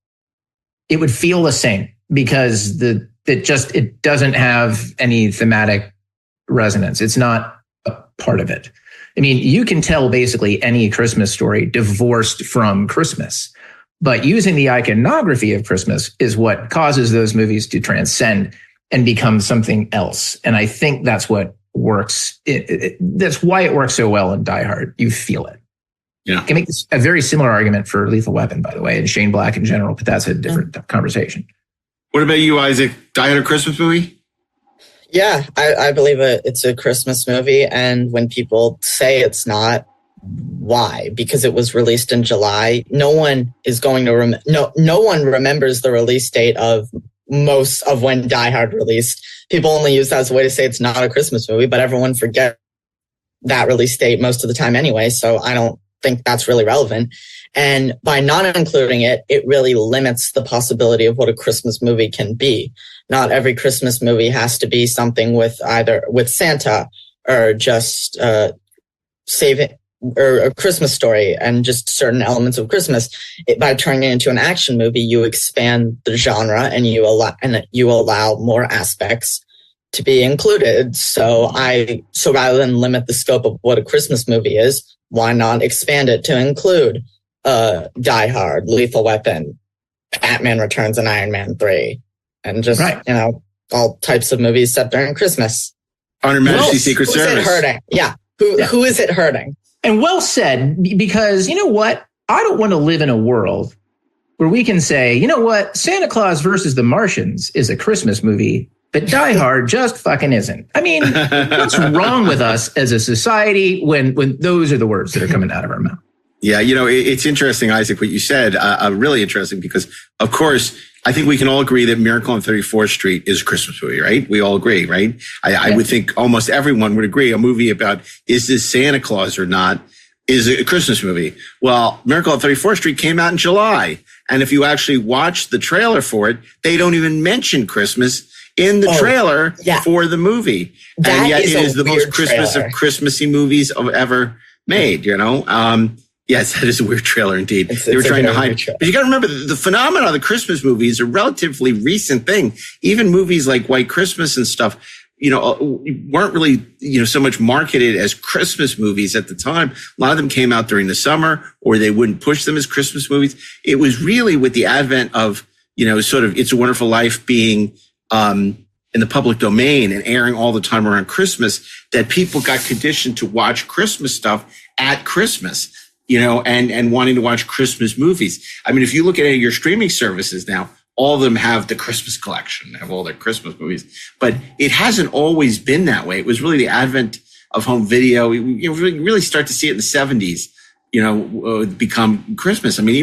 it would feel the same, because it doesn't have any thematic resonance. It's not a part of it. I mean, you can tell basically any Christmas story divorced from Christmas, but using the iconography of Christmas is what causes those movies to transcend and become something else. And I think that's what works. That's why it works so well in Die Hard. You feel it. Yeah. I can make a very similar argument for Lethal Weapon, by the way, and Shane Black in general, but that's a different conversation. What about you, Isaac? Die Hard a Christmas movie? Yeah, I believe it's a Christmas movie. And when people say it's not, why? Because it was released in July. No one is going to no one remembers the release date of most of when Die Hard released. People only use that as a way to say it's not a Christmas movie, but everyone forgets that release date most of the time anyway. So I don't think that's really relevant. And by not including it, it really limits the possibility of what a Christmas movie can be. Not every Christmas movie has to be something with Santa or just saving or a Christmas story and just certain elements of Christmas. By turning it into an action movie, you expand the genre and you allow more aspects to be included. So rather than limit the scope of what a Christmas movie is, why not expand it to include Die Hard, Lethal Weapon, Batman Returns, and Iron Man 3, and just all types of movies set during Christmas. On Her Majesty's Secret Service. Who is it hurting? Yeah. Who is it hurting? And well said, because you know what? I don't want to live in a world where we can say, you know what? Santa Claus versus the Martians is a Christmas movie, but Die Hard just fucking isn't. I mean, what's wrong with us as a society when those are the words that are coming out of our mouth? Yeah, it's interesting, Isaac, what you said. Really interesting because, of course, I think we can all agree that Miracle on 34th Street is a Christmas movie, right? We all agree, right? I would think almost everyone would agree a movie about is this Santa Claus or not is a Christmas movie. Well, Miracle on 34th Street came out in July. And if you actually watch the trailer for it, they don't even mention Christmas in the trailer for the movie. And yet it is the most Christmas of Christmassy movies ever made, Yes, that is a weird trailer indeed. They were trying to hide. But you got to remember, the phenomenon of the Christmas movie is a relatively recent thing. Even movies like White Christmas and stuff, weren't really, so much marketed as Christmas movies at the time. A lot of them came out during the summer, or they wouldn't push them as Christmas movies. It was really with the advent of, sort of It's a Wonderful Life being in the public domain and airing all the time around Christmas that people got conditioned to watch Christmas stuff at Christmas. And wanting to watch Christmas movies. I mean, if you look at your streaming services now, all of them have the Christmas collection, have all their Christmas movies. But it hasn't always been that way. It was really the advent of home video. You really start to see it in the 70s, become Christmas. I mean,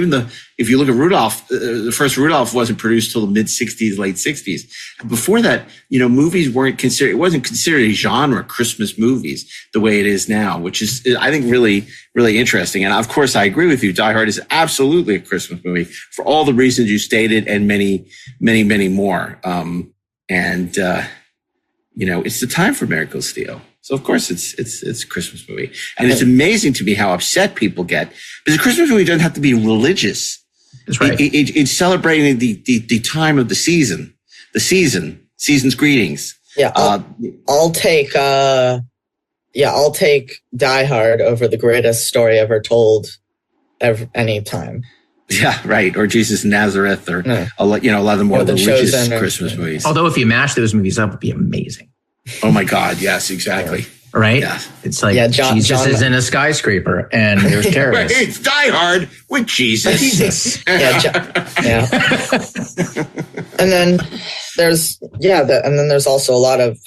if you look at Rudolph, the first Rudolph wasn't produced till the mid 60s, late 60s. And before that, movies it wasn't considered a genre, Christmas movies, the way it is now, which is, I think, really, really interesting. And of course, I agree with you. Die Hard is absolutely a Christmas movie for all the reasons you stated and many, many, many more. it's the time for miracles, Theo. So of course it's a Christmas movie. And it's amazing to me how upset people get, because a Christmas movie doesn't have to be religious. That's right. It's celebrating the time of the season's greetings. Yeah. I'll take Die Hard over the greatest story ever told any time. Yeah, right. Or Jesus of Nazareth, or a lot of the more religious Christmas movies. Although if you mash those movies up, it'd be amazing. Oh my God! Yes, exactly. Right? Yeah. It's like Jesus is in a skyscraper and there's terrorists. Right, it's Die Hard with Jesus. Yeah. And then there's also a lot of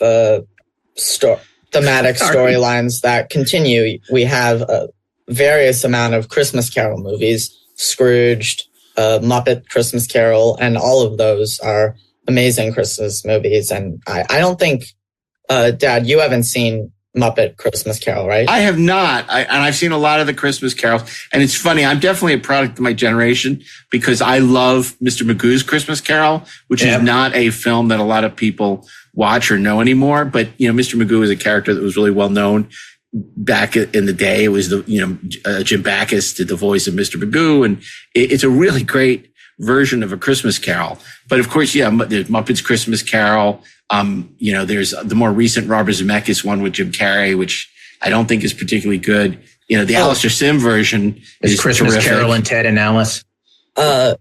thematic storylines that continue. We have a various amount of Christmas Carol movies, Scrooged, Muppet Christmas Carol, and all of those are amazing Christmas movies. And I don't think, Dad, you haven't seen Muppet Christmas Carol, right? I have not. And I've seen a lot of the Christmas carols. And it's funny, I'm definitely a product of my generation, because I love Mr. Magoo's Christmas Carol, which is not a film that a lot of people watch or know anymore. But, Mr. Magoo is a character that was really well known back in the day. It was Jim Backus did the voice of Mr. Magoo. And it's a really great version of A Christmas Carol. But of course, there's Muppets Christmas Carol. There's the more recent Robert Zemeckis one with Jim Carrey, which I don't think is particularly good. The Alistair Sim version is Christmas terrific. Carol and Ted and Alice. The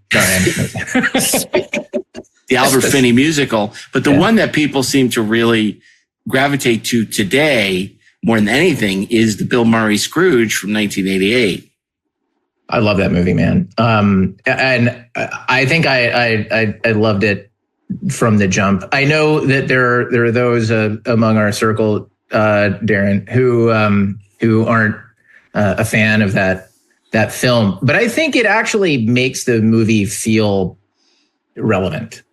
Albert Finney musical. But the one that people seem to really gravitate to today more than anything is the Bill Murray Scrooge from 1988. I love that movie, man. And I think I loved it from the jump. I know that there are those among our circle, Darren, who aren't a fan of that film, but I think it actually makes the movie feel relevant,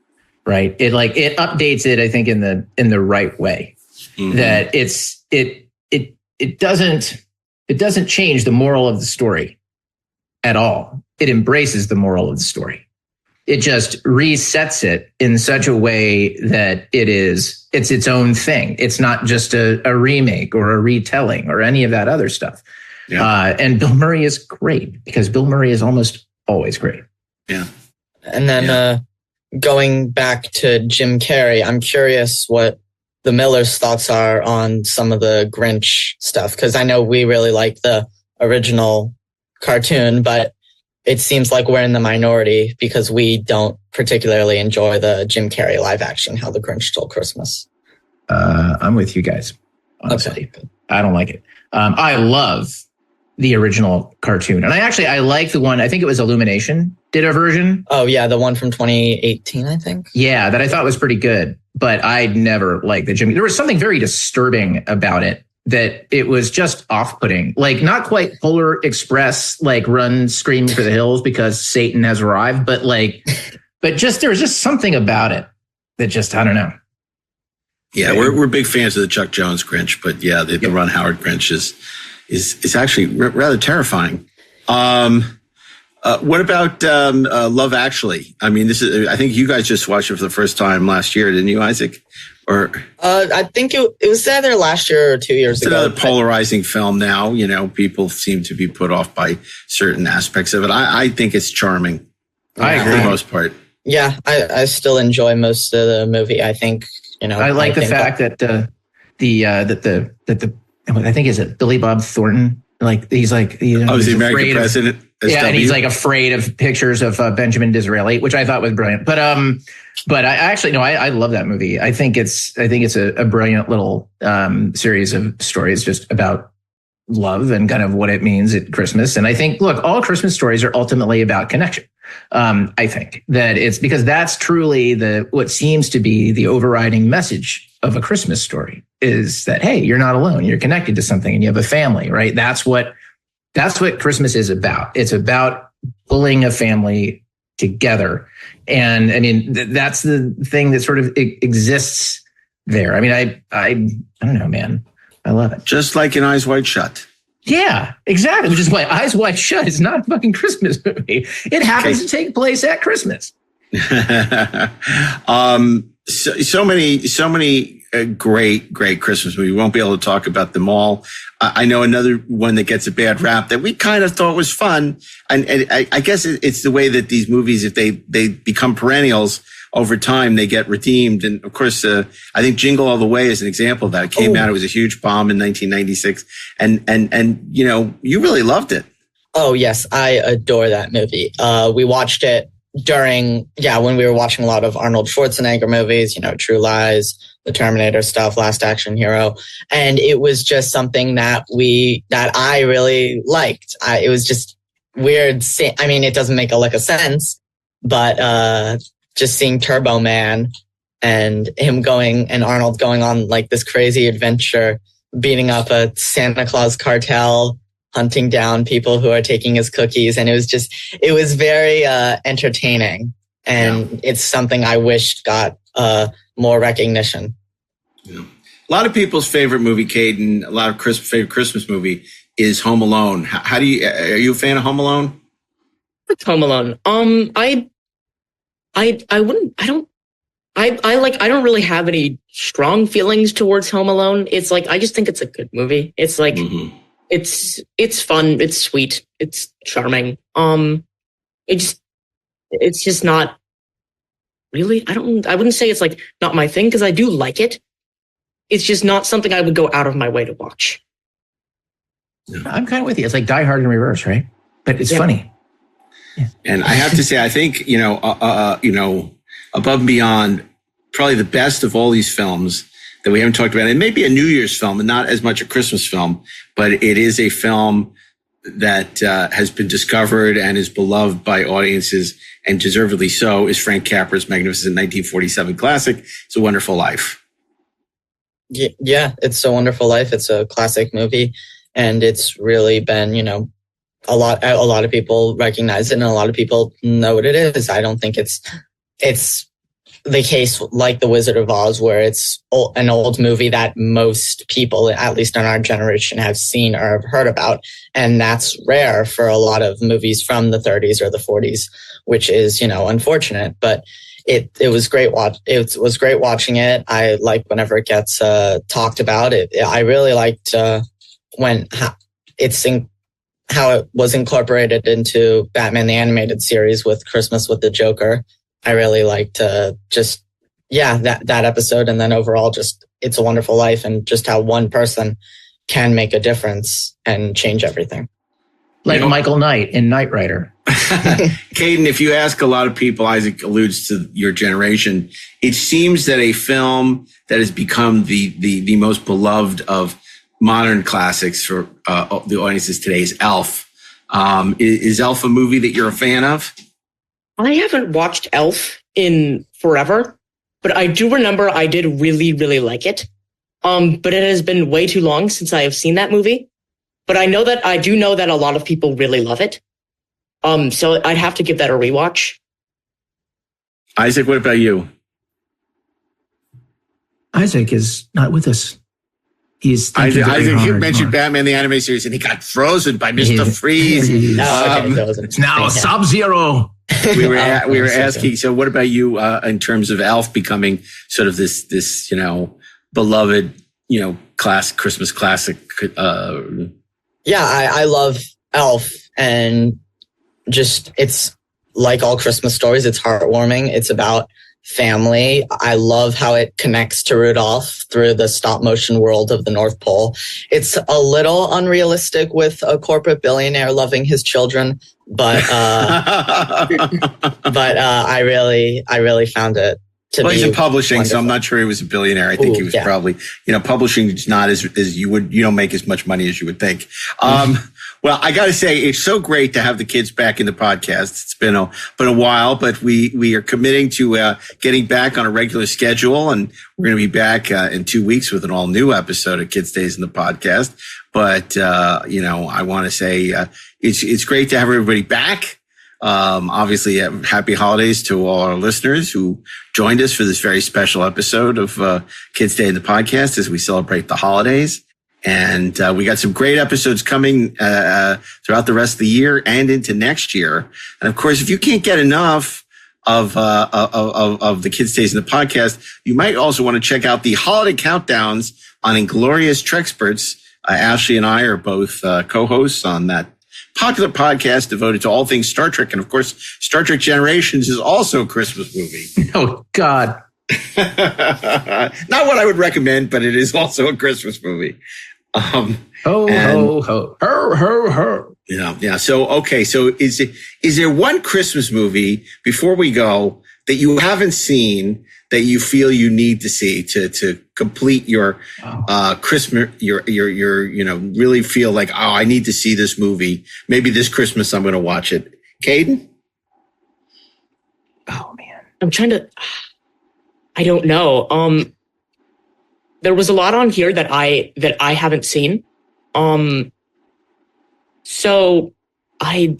right? It updates it, I think, in the right way. Mm-hmm. That it doesn't change the moral of the story at all. It embraces the moral of the story. It just resets it in such a way that it's its own thing. It's not just a remake or a retelling or any of that other stuff. Yeah. And Bill Murray is great, because Bill Murray is almost always great. Yeah. And then going back to Jim Carrey, I'm curious what the Millers' thoughts are on some of the Grinch stuff, because I know we really like the original cartoon, but it seems like we're in the minority because we don't particularly enjoy the Jim Carrey live action, How the Grinch Stole Christmas. I'm with you guys, honestly. Okay. I don't like it. I love the original cartoon. And I like the one, I think it was Illumination did a version. Oh yeah, the one from 2018, I think. Yeah, that I thought was pretty good, but I'd never liked the Jim. There was something very disturbing about it, that it was just off-putting, like not quite Polar Express, like run scream for the hills because Satan has arrived, but there was just something about it that just, I don't know. Yeah, we're big fans of the Chuck Jones Grinch, but yeah, the Ron Howard Grinch is actually rather terrifying. What about Love Actually? I mean, I think you guys just watched it for the first time last year, didn't you, Isaac? Or I think it was either last year or 2 years ago. It's another polarizing film now. People seem to be put off by certain aspects of it. I think it's charming. I agree. For the most part. Yeah, I still enjoy most of the movie. I think, I like the fact that I think is it Billy Bob Thornton? Like he's like, he's the American president. And he's like afraid of pictures of Benjamin Disraeli, which I thought was brilliant. But I actually no, I love that movie. I think it's a brilliant little series of stories just about love and kind of what it means at Christmas. And I think, look, all Christmas stories are ultimately about connection. I think that it's because that's truly what seems to be the overriding message of a Christmas story is that, hey, you're not alone. You're connected to something and you have a family, right? That's what Christmas is about. It's about pulling a family together. And I mean, that's the thing that sort of exists there. I mean, I don't know, man. I love it. Just like in Eyes Wide Shut. Yeah, exactly. Which is why Eyes Wide Shut is not a fucking Christmas movie. It happens to take place at Christmas. So many a great Christmas movie. We won't be able to talk about them all. I know another one that gets a bad rap that we kind of thought was fun. And I guess it's the way that these movies, if they become perennials over time, they get redeemed. And of course, I think Jingle All the Way is an example of that. It came out. It was a huge bomb in 1996. And, you know, you really loved it. Oh, yes. I adore that movie. We watched it when we were watching a lot of Arnold Schwarzenegger movies, you know, True Lies, the Terminator stuff, Last Action Hero. And it was just something that I really liked. It was just weird. I mean, it doesn't make a lick of sense, but just seeing Turbo Man and Arnold going on like this crazy adventure, beating up a Santa Claus cartel, hunting down people who are taking his cookies. And it was very entertaining. And it's something I wished got more recognition. Yeah. A lot of people's favorite movie, Caden, a lot of favorite Christmas movie is Home Alone. Are you a fan of Home Alone? Home Alone. I don't really have any strong feelings towards Home Alone. It's like, I just think it's a good movie. It's like, it's fun. It's sweet. It's charming. It's just not really, I wouldn't say it's like not my thing, because I do like it. It's just not something I would go out of my way to watch. I'm kind of with you. It's like Die Hard in reverse, right? But it's funny. Yeah. And I have to say, I think, you know, Above and Beyond, probably the best of all these films that we haven't talked about. It may be a New Year's film and not as much a Christmas film, but it is a film that has been discovered and is beloved by audiences, and deservedly so, is Frank Capra's magnificent 1947 classic, It's a Wonderful Life. Yeah, It's a Wonderful Life. It's a classic movie, and it's really been, you know, a lot of people recognize it and a lot of people know what it is. I don't think it's the case like The Wizard of Oz, where it's an old movie that most people, at least in our generation, have seen or have heard about. And that's rare for a lot of movies from the 30s or the 40s, which is, you know, unfortunate. But it was great. It was great watching it. I like whenever it gets talked about. I really liked how it was incorporated into Batman the Animated Series with Christmas with the Joker. I really liked that episode. And then overall, just It's a Wonderful Life, and just how one person can make a difference and change everything. Like Michael Knight in Knight Rider. Caden, if you ask a lot of people, Isaac alludes to your generation, it seems that a film that has become the most beloved of modern classics for the audiences today is Elf. Is Elf a movie that you're a fan of? I haven't watched Elf in forever, but I do remember I did really, really like it. But it has been way too long since I have seen that movie. But I do know that a lot of people really love it. So I'd have to give that a rewatch. Isaac, what about you? Isaac is not with us. Isaac mentioned Batman the Animated Series, and he got frozen by Mr. Freeze. It's now Sub-Zero. We were asking. So, what about you in terms of Elf becoming sort of this beloved Christmas classic? I love Elf, and just it's like all Christmas stories. It's heartwarming. It's about family. I love how it connects to Rudolph through the stop motion world of the North Pole. It's a little unrealistic with a corporate billionaire loving his children, but I really found it to be. Well, he's in publishing, wonderful. So I'm not sure he was a billionaire. I think he was probably, publishing is not as you don't make as much money as you would think. Well, I got to say, it's so great to have the kids back in the podcast. It's been a while, but we are committing to getting back on a regular schedule, and we're going to be back in 2 weeks with an all new episode of Kids Days in the podcast. But I want to say it's great to have everybody back. Obviously, happy holidays to all our listeners who joined us for this very special episode of Kids Day in the podcast as we celebrate the holidays. And we got some great episodes coming throughout the rest of the year and into next year. And of course, if you can't get enough of the Kid Stays in the podcast, you might also want to check out the holiday countdowns on Inglorious Trexperts. Ashley and I are both co-hosts on that popular podcast devoted to all things Star Trek. And of course, Star Trek Generations is also a Christmas movie. Oh, God. Not what I would recommend, but it is also a Christmas movie. Ho, ho, ho. Ho, ho, ho. Yeah. So, okay. So is there one Christmas movie before we go that you haven't seen that you feel you need to see to complete your Christmas, your really feel like, oh, I need to see this movie. Maybe this Christmas I'm going to watch it. Caden? Oh, man. I'm trying to, I don't know. There was a lot on here that I haven't seen. So I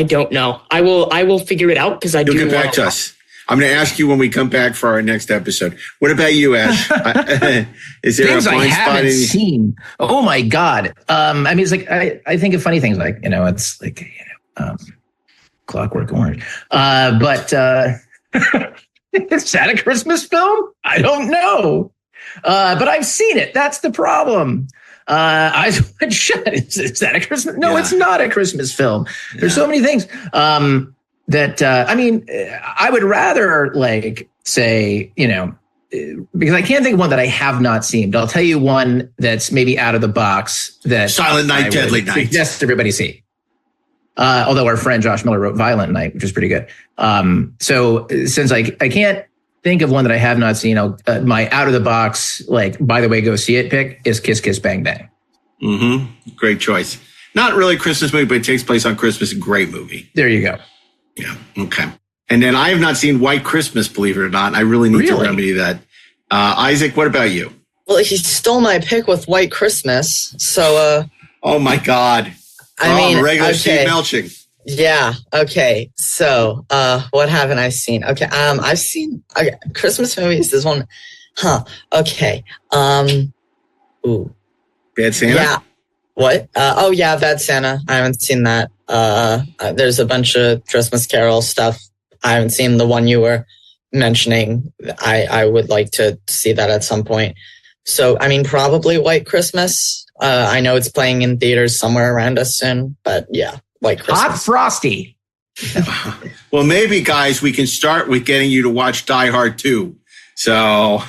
don't know. I will figure it out because You'll get back to us. I'm going to ask you when we come back for our next episode. What about you, Ash? Is there things a blind I spot haven't in seen? Oh my God. I mean, it's like, I think of funny things like, it's like, Clockwork Orange. But is that a Christmas film? I don't know. But I've seen it. That's the problem. Eyes Wide Shut. Is that a Christmas? No, It's not a Christmas film. There's so many things. I would rather say, because I can't think of one that I have not seen, but I'll tell you one that's maybe out of the box that Silent Night, Deadly Night. Suggest everybody see. Although our friend Josh Miller wrote Violent Night, which is pretty good. So since I can't think of one that I have not seen, my out of the box, by the way, go see it pick is Kiss Kiss Bang Bang. Mm-hmm. Great choice. Not really a Christmas movie, but it takes place on Christmas. Great movie. There you go. Yeah. Okay. And then I have not seen White Christmas, believe it or not. I really need to remedy that. Isaac, what about you? Well, he stole my pick with White Christmas. So, oh my God. I mean, regular Steve Melching. Yeah. Okay. So, what haven't I seen? Okay. I've seen Christmas movies. This one. Huh. Okay. Ooh. Bad Santa? Yeah. What? Yeah, Bad Santa. I haven't seen that. There's a bunch of Christmas Carol stuff. I haven't seen the one you were mentioning. I would like to see that at some point. So, I mean, probably White Christmas. I know it's playing in theaters somewhere around us soon, but yeah, White Christmas. Hot Frosty. Well, maybe, guys, we can start with getting you to watch Die Hard 2. So,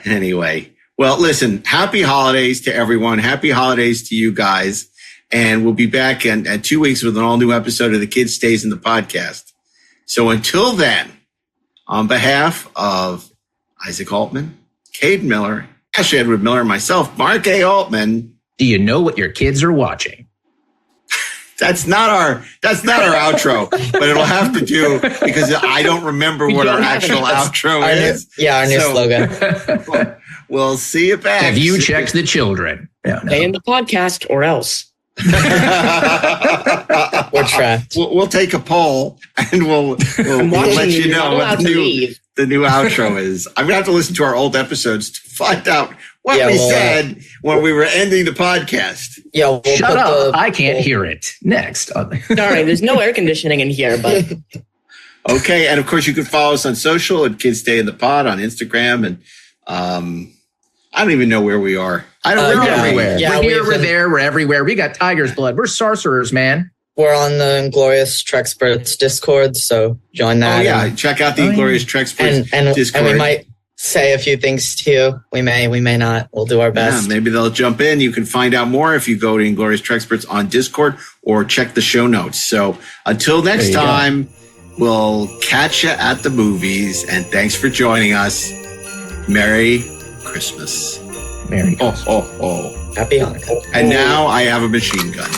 anyway. Well, listen, happy holidays to everyone. Happy holidays to you guys. And we'll be back in 2 weeks with an all new episode of The Kid Stays in the Podcast. So until then, on behalf of Isaac Altman, Caden Miller, Ash Edward Miller, and myself, Mark A. Altman. Do you know what your kids are watching? That's not our outro, but it'll have to do because I don't remember what our actual outro is. Our new slogan. We'll see you back. Have you checked the children? Stay in the podcast or else. We're trapped. We'll take a poll and we'll let you know what the new outro is. I'm going to have to listen to our old episodes to find out what we said when we were ending the podcast. Yeah, shut up. I can't hear it. Next. Sorry, there's no air conditioning in here, but... Okay, and of course you can follow us on social at Kids Stay in the Pod on Instagram, and I don't even know where we are. I don't know everywhere. Yeah, we're here, we're there, we're everywhere. We got tiger's blood. We're sorcerers, man. We're on the Inglorious Trexperts Discord, so join that. Oh yeah, check out the Inglorious Trexperts Discord. And we might say a few things to you. We may not. We'll do our best. Yeah, maybe they'll jump in. You can find out more if you go to Inglorious Trexperts on Discord or check the show notes. So until next time, we'll catch you at the movies. And thanks for joining us. Merry Christmas. Merry Christmas. Oh. Happy Hanukkah. And now I have a machine gun.